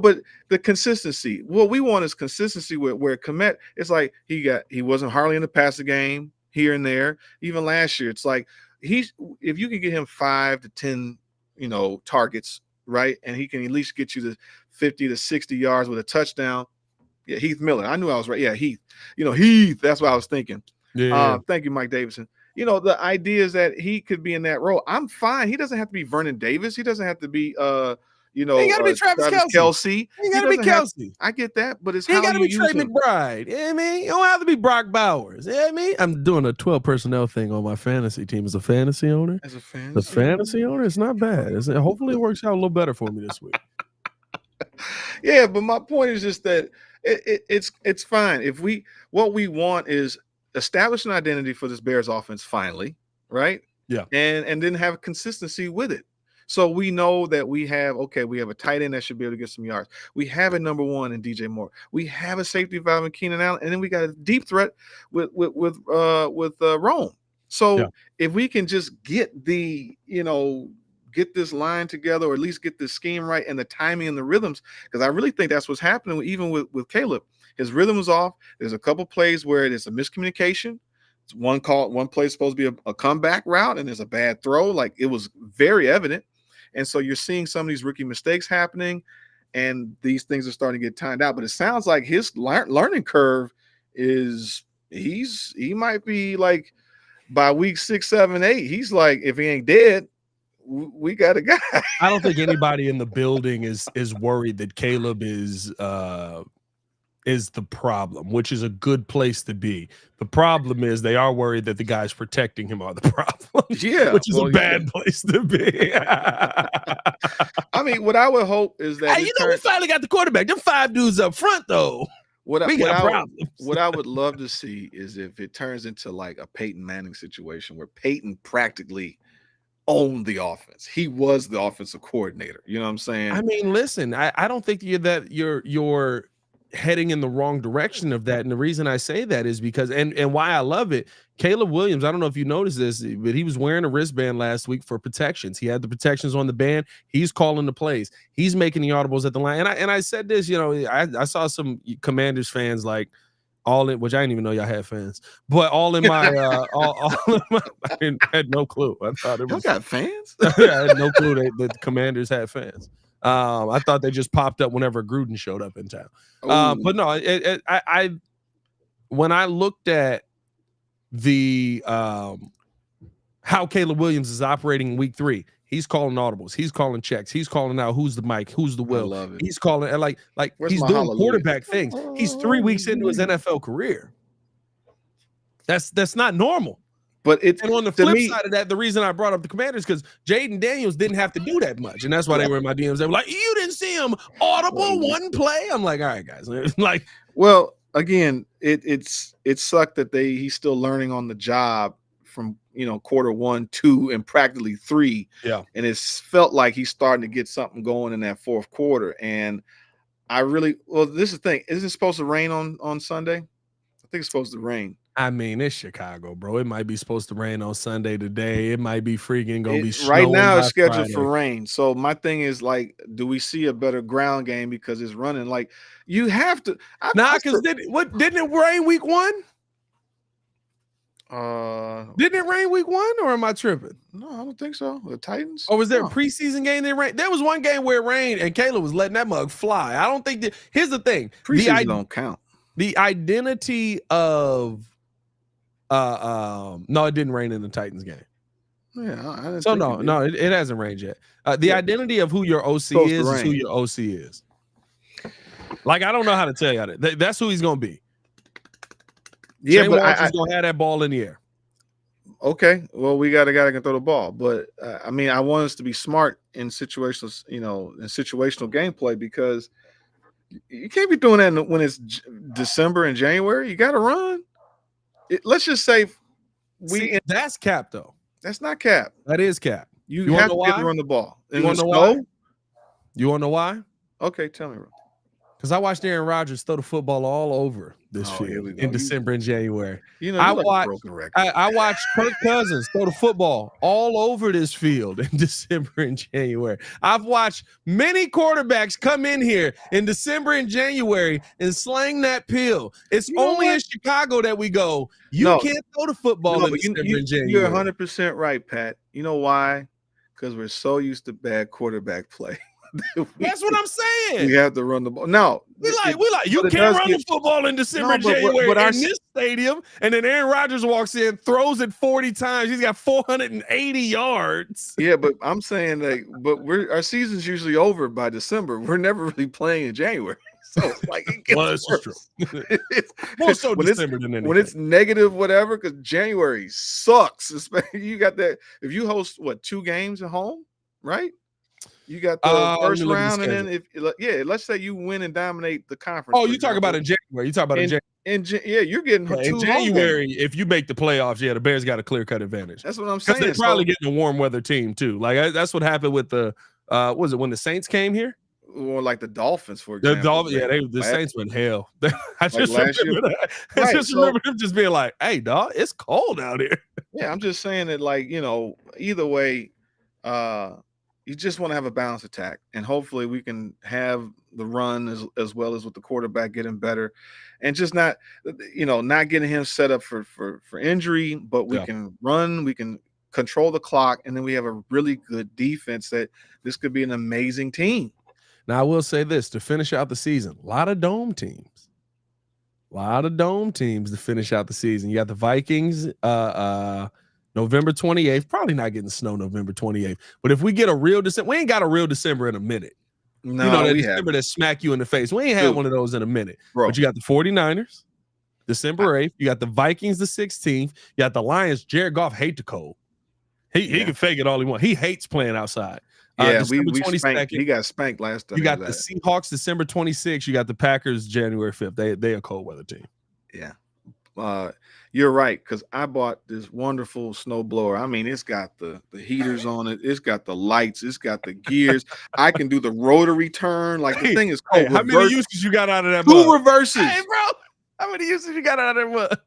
B: But the consistency. What we want is consistency where Kmet, it's like he wasn't hardly in the passing game here and there. Even last year, it's like if you can get him 5 to 10, targets, right, and he can at least get you to 50 to 60 yards with a touchdown. Yeah, Heath Miller. I knew I was right. Yeah, Heath. Heath. That's what I was thinking.
A: Yeah.
B: Thank you, Mike Davidson. The idea is that he could be in that role. I'm fine. He doesn't have to be Vernon Davis. He doesn't have to be,
A: he got to be Travis Kelce. He got to be Kelce.
B: I get that, but it's
A: he
B: how
A: got to
B: you
A: be
B: use
A: Trey
B: him.
A: McBride. You know what I mean? You don't have to be Brock Bowers. You know what I mean? I'm doing a 12 personnel thing on my fantasy team as a fantasy owner.
B: As a fantasy,
A: the fantasy owner, it's not bad. Hopefully, it works out a little better for me this week.
B: Yeah, but my point is just that it's fine. What we want is establish an identity for this Bears offense finally, right?
A: Yeah.
B: And then have consistency with it. So we know that we have a tight end that should be able to get some yards. We have a number 1 in DJ Moore. We have a safety valve in Keenan Allen, and then we got a deep threat with Rome. So if we can just get get this line together, or at least get this scheme right and the timing and the rhythms, because I really think that's what's happening even with Caleb. His rhythm was off. There's a couple plays where it is a miscommunication. It's one play is supposed to be a comeback route, and there's a bad throw. Like, it was very evident. And so you're seeing some of these rookie mistakes happening, and these things are starting to get timed out. But it sounds like his learning curve is he might be like, by week 6, 7, 8, he's like, if he ain't dead, we got a guy.
A: I don't think anybody in the building is worried that Caleb is the problem, which is a good place to be. The problem is they are worried that the guys protecting him are the problem.
B: Yeah,
A: which is a bad place to be.
B: I mean, what I would hope is that
A: we finally got the quarterback. Them 5 dudes up front, though. What
B: I would love to see is if it turns into like a Peyton Manning situation where Peyton practically owned the offense. He was the offensive coordinator. You know what I'm saying?
A: I mean, listen, I don't think you're heading in the wrong direction of that. And the reason I say that is because, and why I love it, Caleb Williams, I don't know if you noticed this, but he was wearing a wristband last week for protections. He had the protections on the band. He's calling the plays. He's making the audibles at the line. And I said this, I saw some Commanders fans like all in, which I didn't even know y'all had fans, but all in my, I had no clue. I thought it was.
B: Y'all got fans?
A: I had no clue that the Commanders had fans. I thought they just popped up whenever Gruden showed up in town. But no, I when I looked at the how Caleb Williams is operating in week 3, he's calling audibles, he's calling checks, he's calling out who's the Mike, who's the Will.
B: I love it.
A: He's calling and like he's doing quarterback things. He's 3 weeks into his NFL career. That's not normal.
B: But
A: and on the flip side of that, the reason I brought up the Commanders because Jaden Daniels didn't have to do that much, and that's why they were in my DMs. They were like, "You didn't see him audible one play." I'm like, "All right, guys." Like,
B: well, again, it sucked that he's still learning on the job from quarter 1, 2, and practically 3.
A: Yeah,
B: and it's felt like he's starting to get something going in that fourth quarter. And this is the thing: isn't it supposed to rain on Sunday? I think it's supposed to rain.
A: I mean, it's Chicago, bro. It might be supposed to rain on Sunday today. It might be freaking gonna be
B: right now. It's scheduled
A: Friday.
B: for rain. So my thing is like, do we see a better ground game because it's running? Like you have to.
A: Because didn't it rain week 1? Didn't it rain week 1, or am I tripping?
B: No, I don't think so. The Titans.
A: Or was there a preseason game that rained? There was one game where it rained and Caleb was letting that mug fly. I don't think that. Here's the thing:
B: preseason don't count.
A: The identity of no, it didn't rain in the Titans game.
B: Yeah,
A: it hasn't rained yet. The identity of who your OC is who your OC is. Like, I don't know how to tell you that. That's who he's gonna be.
B: Yeah,
A: Shane
B: but
A: Walker's gonna have that ball in the air.
B: Okay, well, we got a guy that can throw the ball, but I mean, I want us to be smart in situational gameplay, because you can't be doing that when it's December and January. You got to run. Let's just say
A: that's cap, though.
B: That's not cap.
A: That is cap.
B: You have to be able to run the ball.
A: You want to know why? You want to know why?
B: Okay, tell me.
A: Because I watched Aaron Rodgers throw the football all over this
B: Oh, here we
A: field
B: go.
A: in December and January.
B: You
A: I
B: like a
A: watched
B: broken record.
A: I watched Kirk Cousins throw the football all over this field in December and January. I've watched many quarterbacks come in here in December and January and slang that pill. It's only in Chicago that we go, can't throw the football in December and January.
B: You're 100% right, Pat. You know why? Because we're so used to bad quarterback play.
A: That's what I'm saying.
B: We have to run the ball. No,
A: we like you can't run the football in December and January in this stadium, and then Aaron Rodgers walks in, throws it 40 times. He's got 480 yards.
B: Yeah, but I'm saying our season's usually over by December. We're never really playing in January. So it's like it gets
A: this is true. More so December than anything.
B: When it's negative, whatever, because January sucks. You got that. If you host 2 games at home, right? You got the first round, and then let's say you win and dominate the conference.
A: Oh, you talk about in January. You talk about in January.
B: You're getting 2
A: in January. If you make the playoffs, the Bears got a clear-cut advantage.
B: That's what I'm saying.
A: They're probably getting a warm weather team too. Like that's what happened with the was it when the Saints came here?
B: Or like the Dolphins, for example.
A: The Saints went hell. I just remember that.
B: Right,
A: I just remember them just being like, "Hey, dog, it's cold out here."
B: Yeah, I'm just saying that, like, either way, you just want to have a balanced attack, and hopefully we can have the run as well as with the quarterback getting better, and just not getting him set up for injury, but we can run, we can control the clock, and then we have a really good defense that this could be an amazing team.
A: Now, I will say this to finish out the season, a lot of dome teams to finish out the season. You got the Vikings, November 28th, probably not getting snow November 28th. But if we get a real December, we ain't got a real December in a minute.
B: No,
A: that December that smack you in the face. We ain't had one of those in a minute.
B: Bro.
A: But you got the 49ers, December 8th. You got the Vikings, the 16th. You got the Lions. Jared Goff hate the cold. He can fake it all he wants. He hates playing outside.
B: Yeah, he got spanked last time.
A: You got the Seahawks December 26th. You got the Packers January 5th. They a cold weather team.
B: Yeah. You're right, because I bought this wonderful snowblower. I mean, it's got the heaters on it. It's got the lights. It's got the gears. I can do the rotary turn. Like, the thing is cold.
A: How many uses you got out of that?
B: 2 reverses.
A: Hey, bro. How many uses you got out of that mud?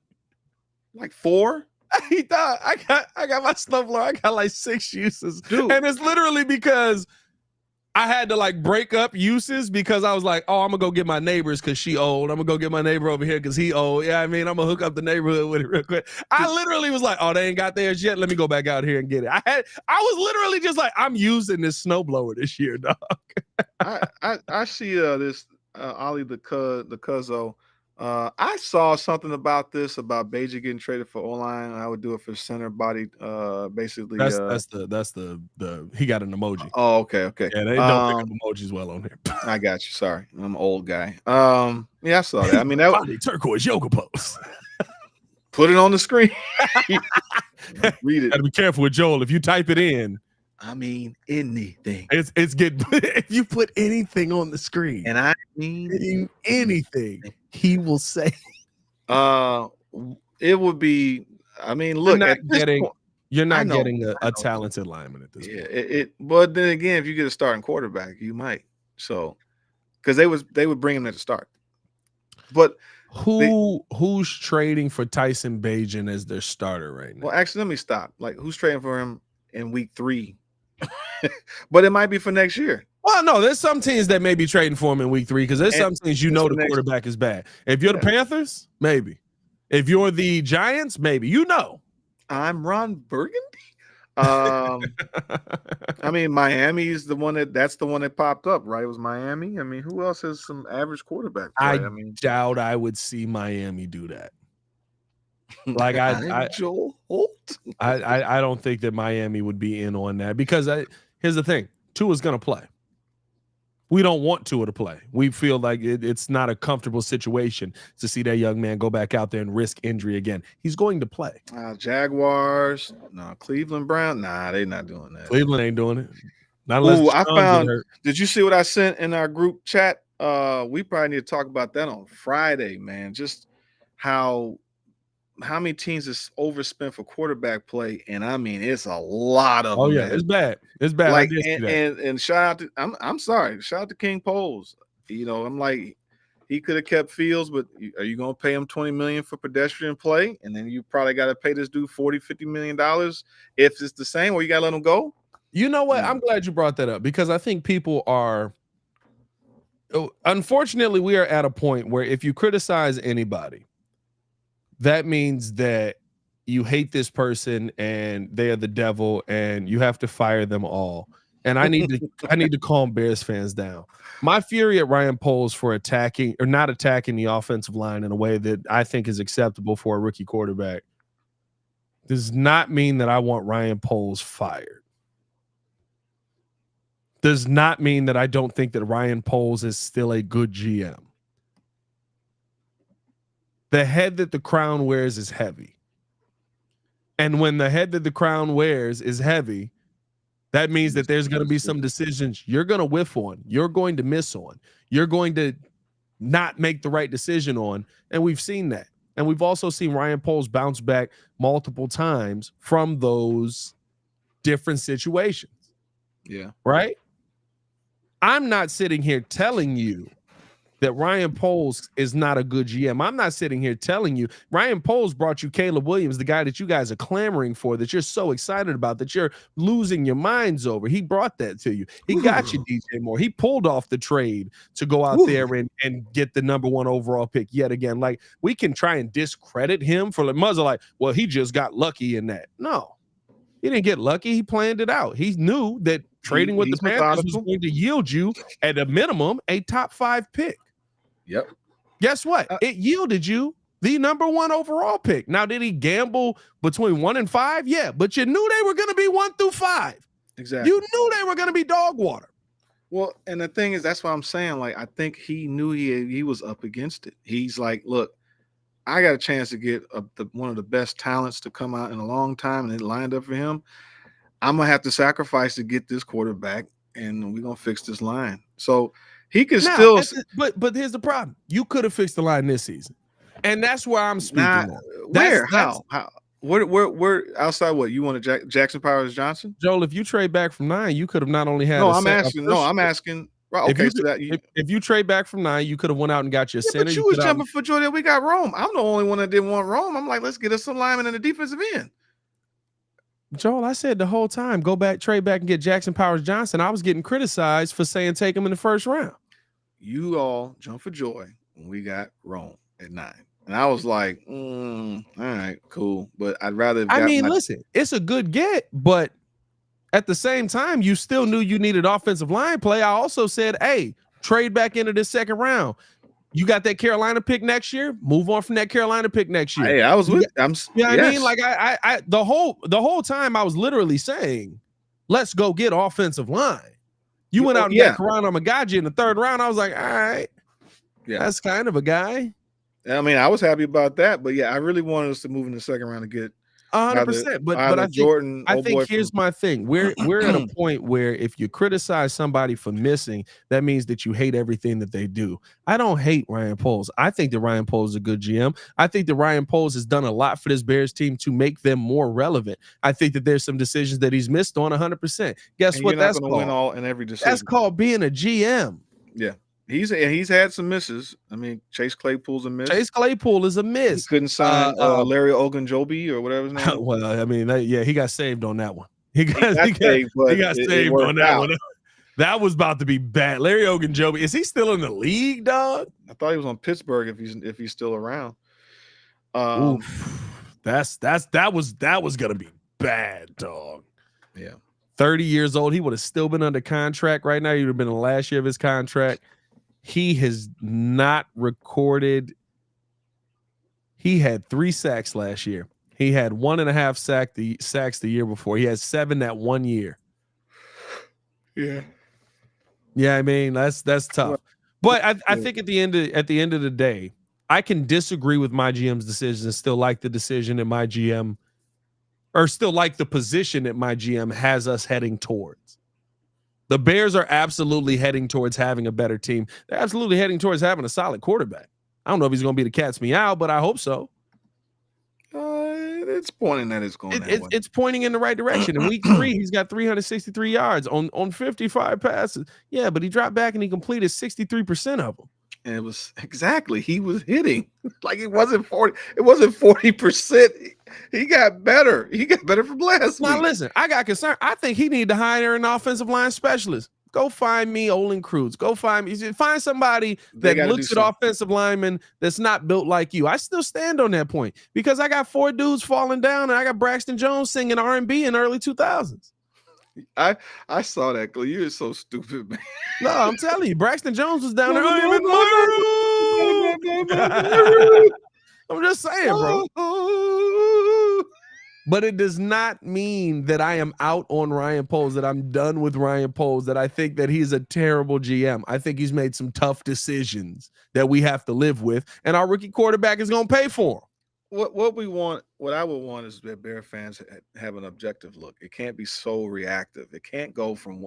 B: Like 4.
A: He thought I got my snowblower. I got like 6 uses,
B: dude.
A: And it's literally because I had to like break up uses because I was like, oh, I'm gonna go get my neighbors because she old. I'm gonna go get my neighbor over here because he old. Yeah, I mean, I'm gonna hook up the neighborhood with it real quick. I literally was like, oh, they ain't got theirs yet. Let me go back out here and get it. I was literally just like, I'm using this snowblower this year, dog.
B: I see this Ollie the Cuzzo. I saw something about this about Beja getting traded for O-line. I would do it for center body. Basically,
A: that's the he got an emoji.
B: Oh, okay.
A: Yeah, they don't pick up emojis well on here.
B: I got you. Sorry, I'm an old guy. Yeah, I saw that. I mean, that
A: was turquoise yoga pose.
B: Put it on the screen. Read it.
A: Gotta be careful with Joel. If you type it in,
B: I mean anything.
A: It's good. If you put anything on the screen,
B: and I mean
A: anything, he will say.
B: It would be. I mean, look,
A: you're not getting a talented lineman at this point.
B: But then again, if you get a starting quarterback, you might. So, because they would bring him at the start. But
A: who's trading for Tyson Bagent as their starter right now?
B: Well, actually, let me stop. Like, who's trading for him in week 3? But it might be for next year.
A: Well, no, there's some teams that may be trading for him in week 3 because there's some teams the quarterback is bad. If you're the Panthers, maybe. If you're the Giants, maybe.
B: I'm Ron Burgundy. I mean, Miami's the one that's the one that popped up, right? It was Miami. I mean, who else has some average quarterback play?
A: I doubt I would see Miami do that. Like
B: Joel Holt.
A: I don't think that Miami would be in on that because here's the thing: Tua's going to play. We don't want Tua to play. We feel like it's not a comfortable situation to see that young man go back out there and risk injury again. He's going to play.
B: Jaguars, no. Cleveland Brown, nah, they're not doing that.
A: Cleveland ain't doing it. Not unless
B: I found. Did you see what I sent in our group chat? We probably need to talk about that on Friday, man. Just how many teams is overspent for quarterback play, and I mean it's a lot of them.
A: Oh yeah, it's bad. It's bad.
B: Like and shout out to I'm sorry, shout out to King Poles. I'm like he could have kept Fields, but are you going to pay him $20 million for pedestrian play? And then you probably got to pay this dude $40-50 million if it's the same, or you got to let him go?
A: You know what? I'm glad you brought that up because I think people are – unfortunately, we are at a point where if you criticize anybody, that means that you hate this person and they are the devil and you have to fire them all. And I need to calm Bears fans down. My fury at Ryan Poles for attacking or not attacking the offensive line in a way that I think is acceptable for a rookie quarterback does not mean that I want Ryan Poles fired. Does not mean that I don't think that Ryan Poles is still a good GM. The head that the crown wears is heavy. And when the head that the crown wears is heavy, that means that there's going to be some decisions you're going to whiff on, you're going to miss on, you're going to not make the right decision on. And we've seen that. And we've also seen Ryan Poles bounce back multiple times from those different situations.
B: Yeah.
A: Right? I'm not sitting here telling you that Ryan Poles is not a good GM. I'm not sitting here telling you Ryan Poles brought you Caleb Williams, the guy that you guys are clamoring for, that you're so excited about, that you're losing your minds over. He brought that to you. He got you DJ Moore. He pulled off the trade to go out there and get the number 1 overall pick yet again. Like, we can try and discredit him for like, well, he just got lucky in that. No, he didn't get lucky. He planned it out. He knew that trading with the Panthers was going to yield you at a minimum a top 5 pick.
B: Yep.
A: Guess what? It yielded you the number 1 overall pick. Now, did he gamble between 1 and 5? Yeah, but you knew they were going to be 1 through 5.
B: Exactly.
A: You knew they were going to be dog water.
B: Well, and the thing is, that's what I'm saying. Like, I think he knew he was up against it. He's like, look, I got a chance to get one of the best talents to come out in a long time, and it lined up for him. I'm going to have to sacrifice to get this quarterback, and we're going to fix this line. So he can still –
A: But here's the problem. You could have fixed the line this season, and that's where I'm speaking on.
B: Where? How? Where outside what? You want to Jackson Powers Johnson?
A: Joel, if you trade back from 9, you could have not only had
B: I'm asking. Well, okay,
A: if you trade back from 9, you could have went out and got your center.
B: But you was jumping for joy that we got Rome. I'm the only one that didn't want Rome. I'm like, let's get us some linemen in the defensive end.
A: Joel, I said the whole time, go back, trade back, and get Jackson Powers Johnson. I was getting criticized for saying take him in the first round.
B: You all jumped for joy when we got Rome at 9. And I was like, all right, cool. But I'd rather
A: listen, it's a good get, but at the same time, you still knew you needed offensive line play. I also said, hey, trade back into this second round. You got that Carolina pick next year. Move on from that Carolina pick next year.
B: Hey, I was with.
A: I mean, like I the whole time I was literally saying, let's go get offensive line. You went out and got Kiran Magaji in the 3rd round. I was like, all right, that's kind of a guy.
B: I mean, I was happy about that, but I really wanted us to move in the 2nd round to get
A: 100%. But I think here's my thing. We're at a point where if you criticize somebody for missing, that means that you hate everything that they do. I don't hate Ryan Poles. I think that Ryan Poles is a good GM. I think that Ryan Poles has done a lot for this Bears team to make them more relevant. I think that there's some decisions that he's missed on 100%. Guess what? That's called
B: win all in every decision.
A: That's called being a GM.
B: Yeah. He's had some misses. I mean, Chase Claypool's a miss.
A: Chase Claypool is a miss.
B: He couldn't sign Larry Ogunjobi or whatever his name is.
A: Well, I mean, he got saved on that one. He got saved on that one. That was about to be bad. Larry Ogunjobi, is he still in the league, dog?
B: I thought he was on Pittsburgh if he's still around.
A: That was gonna be bad, dog.
B: Yeah.
A: 30 years old. He would have still been under contract right now. He would have been in the last year of his contract. He has not recorded. He had 3 sacks last year. He had 1.5 sacks the year before. He had 7 that 1 year.
B: Yeah.
A: Yeah, I mean, that's tough. But I think at the end of the day, I can disagree with my GM's decisions and still like the decision that my GM, or still like the position that my GM has us heading towards. The Bears are absolutely heading towards having a better team. They're absolutely heading towards having a solid quarterback. I don't know if he's going to be the cat's meow, but I hope so.
B: It's pointing that it's going that way.
A: It's pointing in the right direction. In week 3, he's got 363 yards on 55 passes. Yeah, but he dropped back and he completed 63% of them.
B: And it was exactly he was hitting like it wasn't 40. It wasn't 40%. He got better. He got better from last
A: Now
B: week.
A: listen, I got concerned. I think he need to hire an offensive line specialist. Go find me Olin Cruz. Go find somebody that looks at offensive linemen that's not built like you. I still stand on that point because I got 4 dudes falling down and I got Braxton Jones singing R&B in early 2000s.
B: I saw that. You're so stupid, man.
A: No, I'm telling you, Braxton Jones was down there. I'm just saying, bro. But it does not mean that I am out on Ryan Poles, that I'm done with Ryan Poles, that I think that he's a terrible GM. I think he's made some tough decisions that we have to live with, and our rookie quarterback is going to pay for them.
B: What we want, what I would want is that Bear fans have an objective look. It can't be so reactive. It can't go from,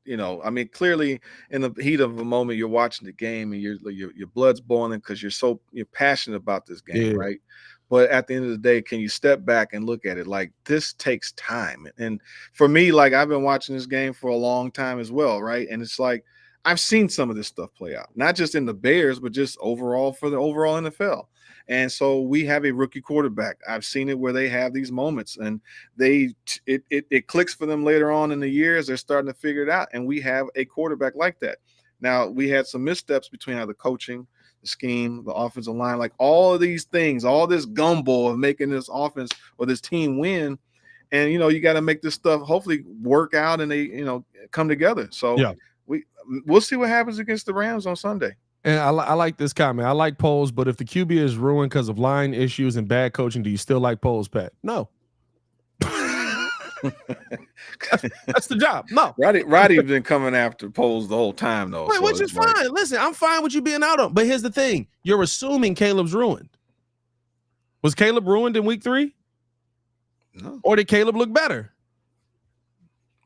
B: I mean, clearly in the heat of a moment, you're watching the game and your blood's boiling because you're passionate about this game, right? But at the end of the day, can you step back and look at it? Like, this takes time. And for me, like, I've been watching this game for a long time as well, right? And it's like I've seen some of this stuff play out, not just in the Bears, but just overall for the overall NFL. And so we have a rookie quarterback. I've seen it where they have these moments and it clicks for them later on in the year as they're starting to figure it out. And we have a quarterback like that. Now, we had some missteps between the coaching, the scheme, the offensive line, like all of these things, all this gumbo of making this offense or this team win. And, you got to make this stuff hopefully work out and they, come together. So we'll see what happens against the Rams on Sunday.
A: And I like this comment. I like Poles, but if the QB is ruined because of line issues and bad coaching, do you still like Poles, Pat? No. That's the job. No.
B: Roddy's been coming after Poles the whole time, though.
A: Wait, which is fine. Listen, I'm fine with you being out on. But here's the thing. You're assuming Caleb's ruined. Was Caleb ruined in week 3?
B: No.
A: Or did Caleb look better?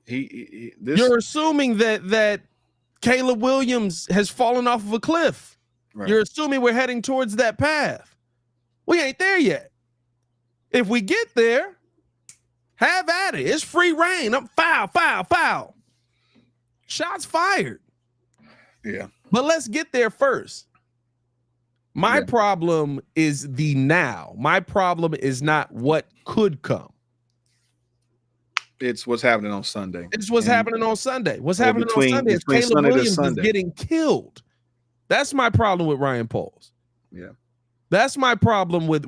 A: You're assuming that Caleb Williams has fallen off of a cliff. Right. You're assuming we're heading towards that path. We ain't there yet. If we get there, have at it. It's free reign. Foul. Shots fired.
B: Yeah.
A: But let's get there first. My problem is the now. My problem is not what could come.
B: It's what's happening on Sunday.
A: What's happening on Sunday is Caleb Williams is getting killed. That's my problem with Ryan Poles.
B: Yeah.
A: That's my problem with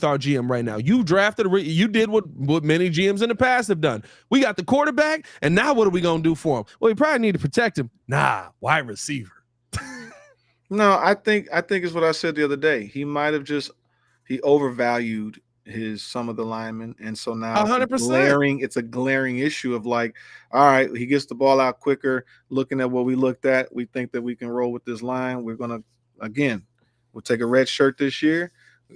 A: our GM right now. You did what many GMs in the past have done. We got the quarterback, and now what are we going to do for him? Well, we probably need to protect him. Nah, wide receiver.
B: No, I think it's what I said the other day. He might have he overvalued some of the linemen, and so now 100%. It's a glaring issue of like, all right, he gets the ball out quicker. Looking at what we looked at, we think that we can roll with this line. We're gonna we'll take a red shirt this year,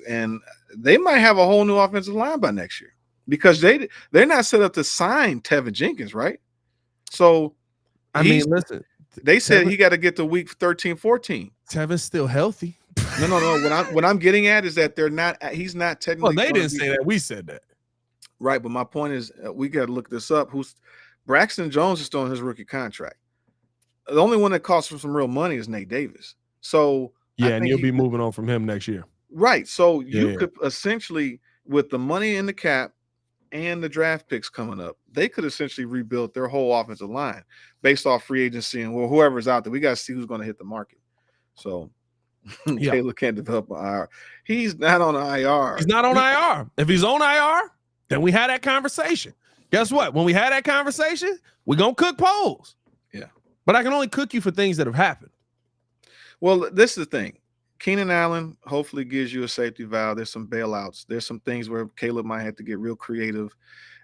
B: and they might have a whole new offensive line by next year because they're not set up to sign Tevin Jenkins, right? So
A: I mean, listen,
B: they said he got to get to week 13, 14.
A: Tevin's still healthy.
B: No. What I'm getting at is that he's not technically.
A: Well, they didn't say that. We said that.
B: Right, but my point is we got to look this up. Braxton Jones is still on his rookie contract. The only one that costs him some real money is Nate Davis. So
A: and you'll be moving on from him next year.
B: Right. So you could essentially, with the money in the cap and the draft picks coming up, they could essentially rebuild their whole offensive line based off free agency and whoever's out there. We got to see who's going to hit the market. So Caleb can't develop an IR. He's not on IR.
A: He's not on IR. If he's on IR, then we had that conversation. Guess what? When we had that conversation, we're going to cook Poles.
B: Yeah.
A: But I can only cook you for things that have happened.
B: Well, this is the thing. Keenan Allen hopefully gives you a safety valve. There's some bailouts. There's some things where Caleb might have to get real creative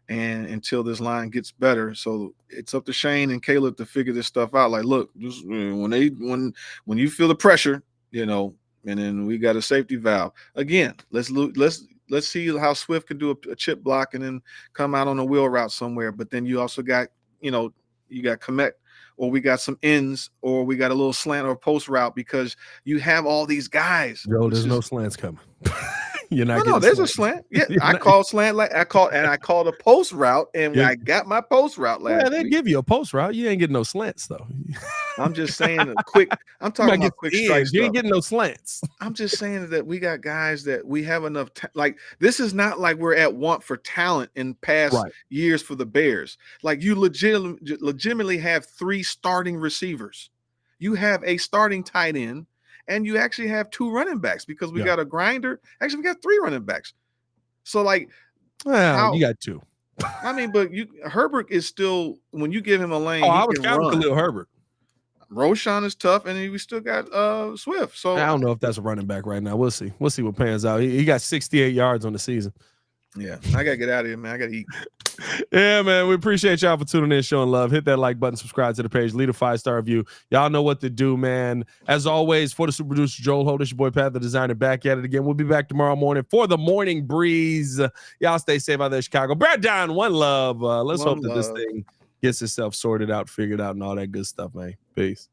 B: and until this line gets better. So it's up to Shane and Caleb to figure this stuff out. Like, look, just when you feel the pressure, and then we got a safety valve. Again, let's see how Swift can do a chip block and then come out on a wheel route somewhere. But then you also got, you got Komet, or we got some ends, or we got a little slant or post route because you have all these guys.
A: No, there's no slants coming. You're not.
B: No, there's a slant. Yeah, I called slant I called a post route, and I got my post route last.
A: Yeah, they give you a post route. You ain't getting no slants though.
B: I'm just saying quick. I'm talking about quick strike
A: You ain't
B: stuff.
A: getting no slants.
B: I'm just saying that we got guys that we have enough. Like this is not like we're at want for talent in past years for the Bears. Like you legitimately have 3 starting receivers. You have a starting tight end, and you actually have 2 running backs because we got a grinder. Actually, we got 3 running backs. So like,
A: well, you got 2.
B: I mean, but Herbert is still, when you give him a lane,
A: I
B: he
A: was
B: can
A: counting
B: run.
A: Khalil Herbert.
B: Roschon is tough, and we still got Swift. So
A: I don't know if that's a running back right now. We'll see. We'll see what pans out. He got 68 yards on the season.
B: Yeah, I gotta get out of here, man. I gotta eat.
A: Yeah, man. We appreciate y'all for tuning in, showing love. Hit that like button, subscribe to the page, leave a 5-star review. Y'all know what to do, man. As always, for the super producer Joel Holt, it's your boy Pat, the designer, back at it again. We'll be back tomorrow morning for the morning breeze. Y'all stay safe out there in Chicago. Brad down, one love. Let's hope that this thing gets itself sorted out, figured out, and all that good stuff, man. Peace.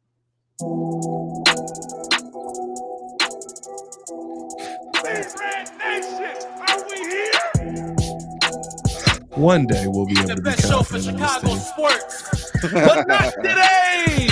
A: One day we'll be able to be confident in this thing. But not today!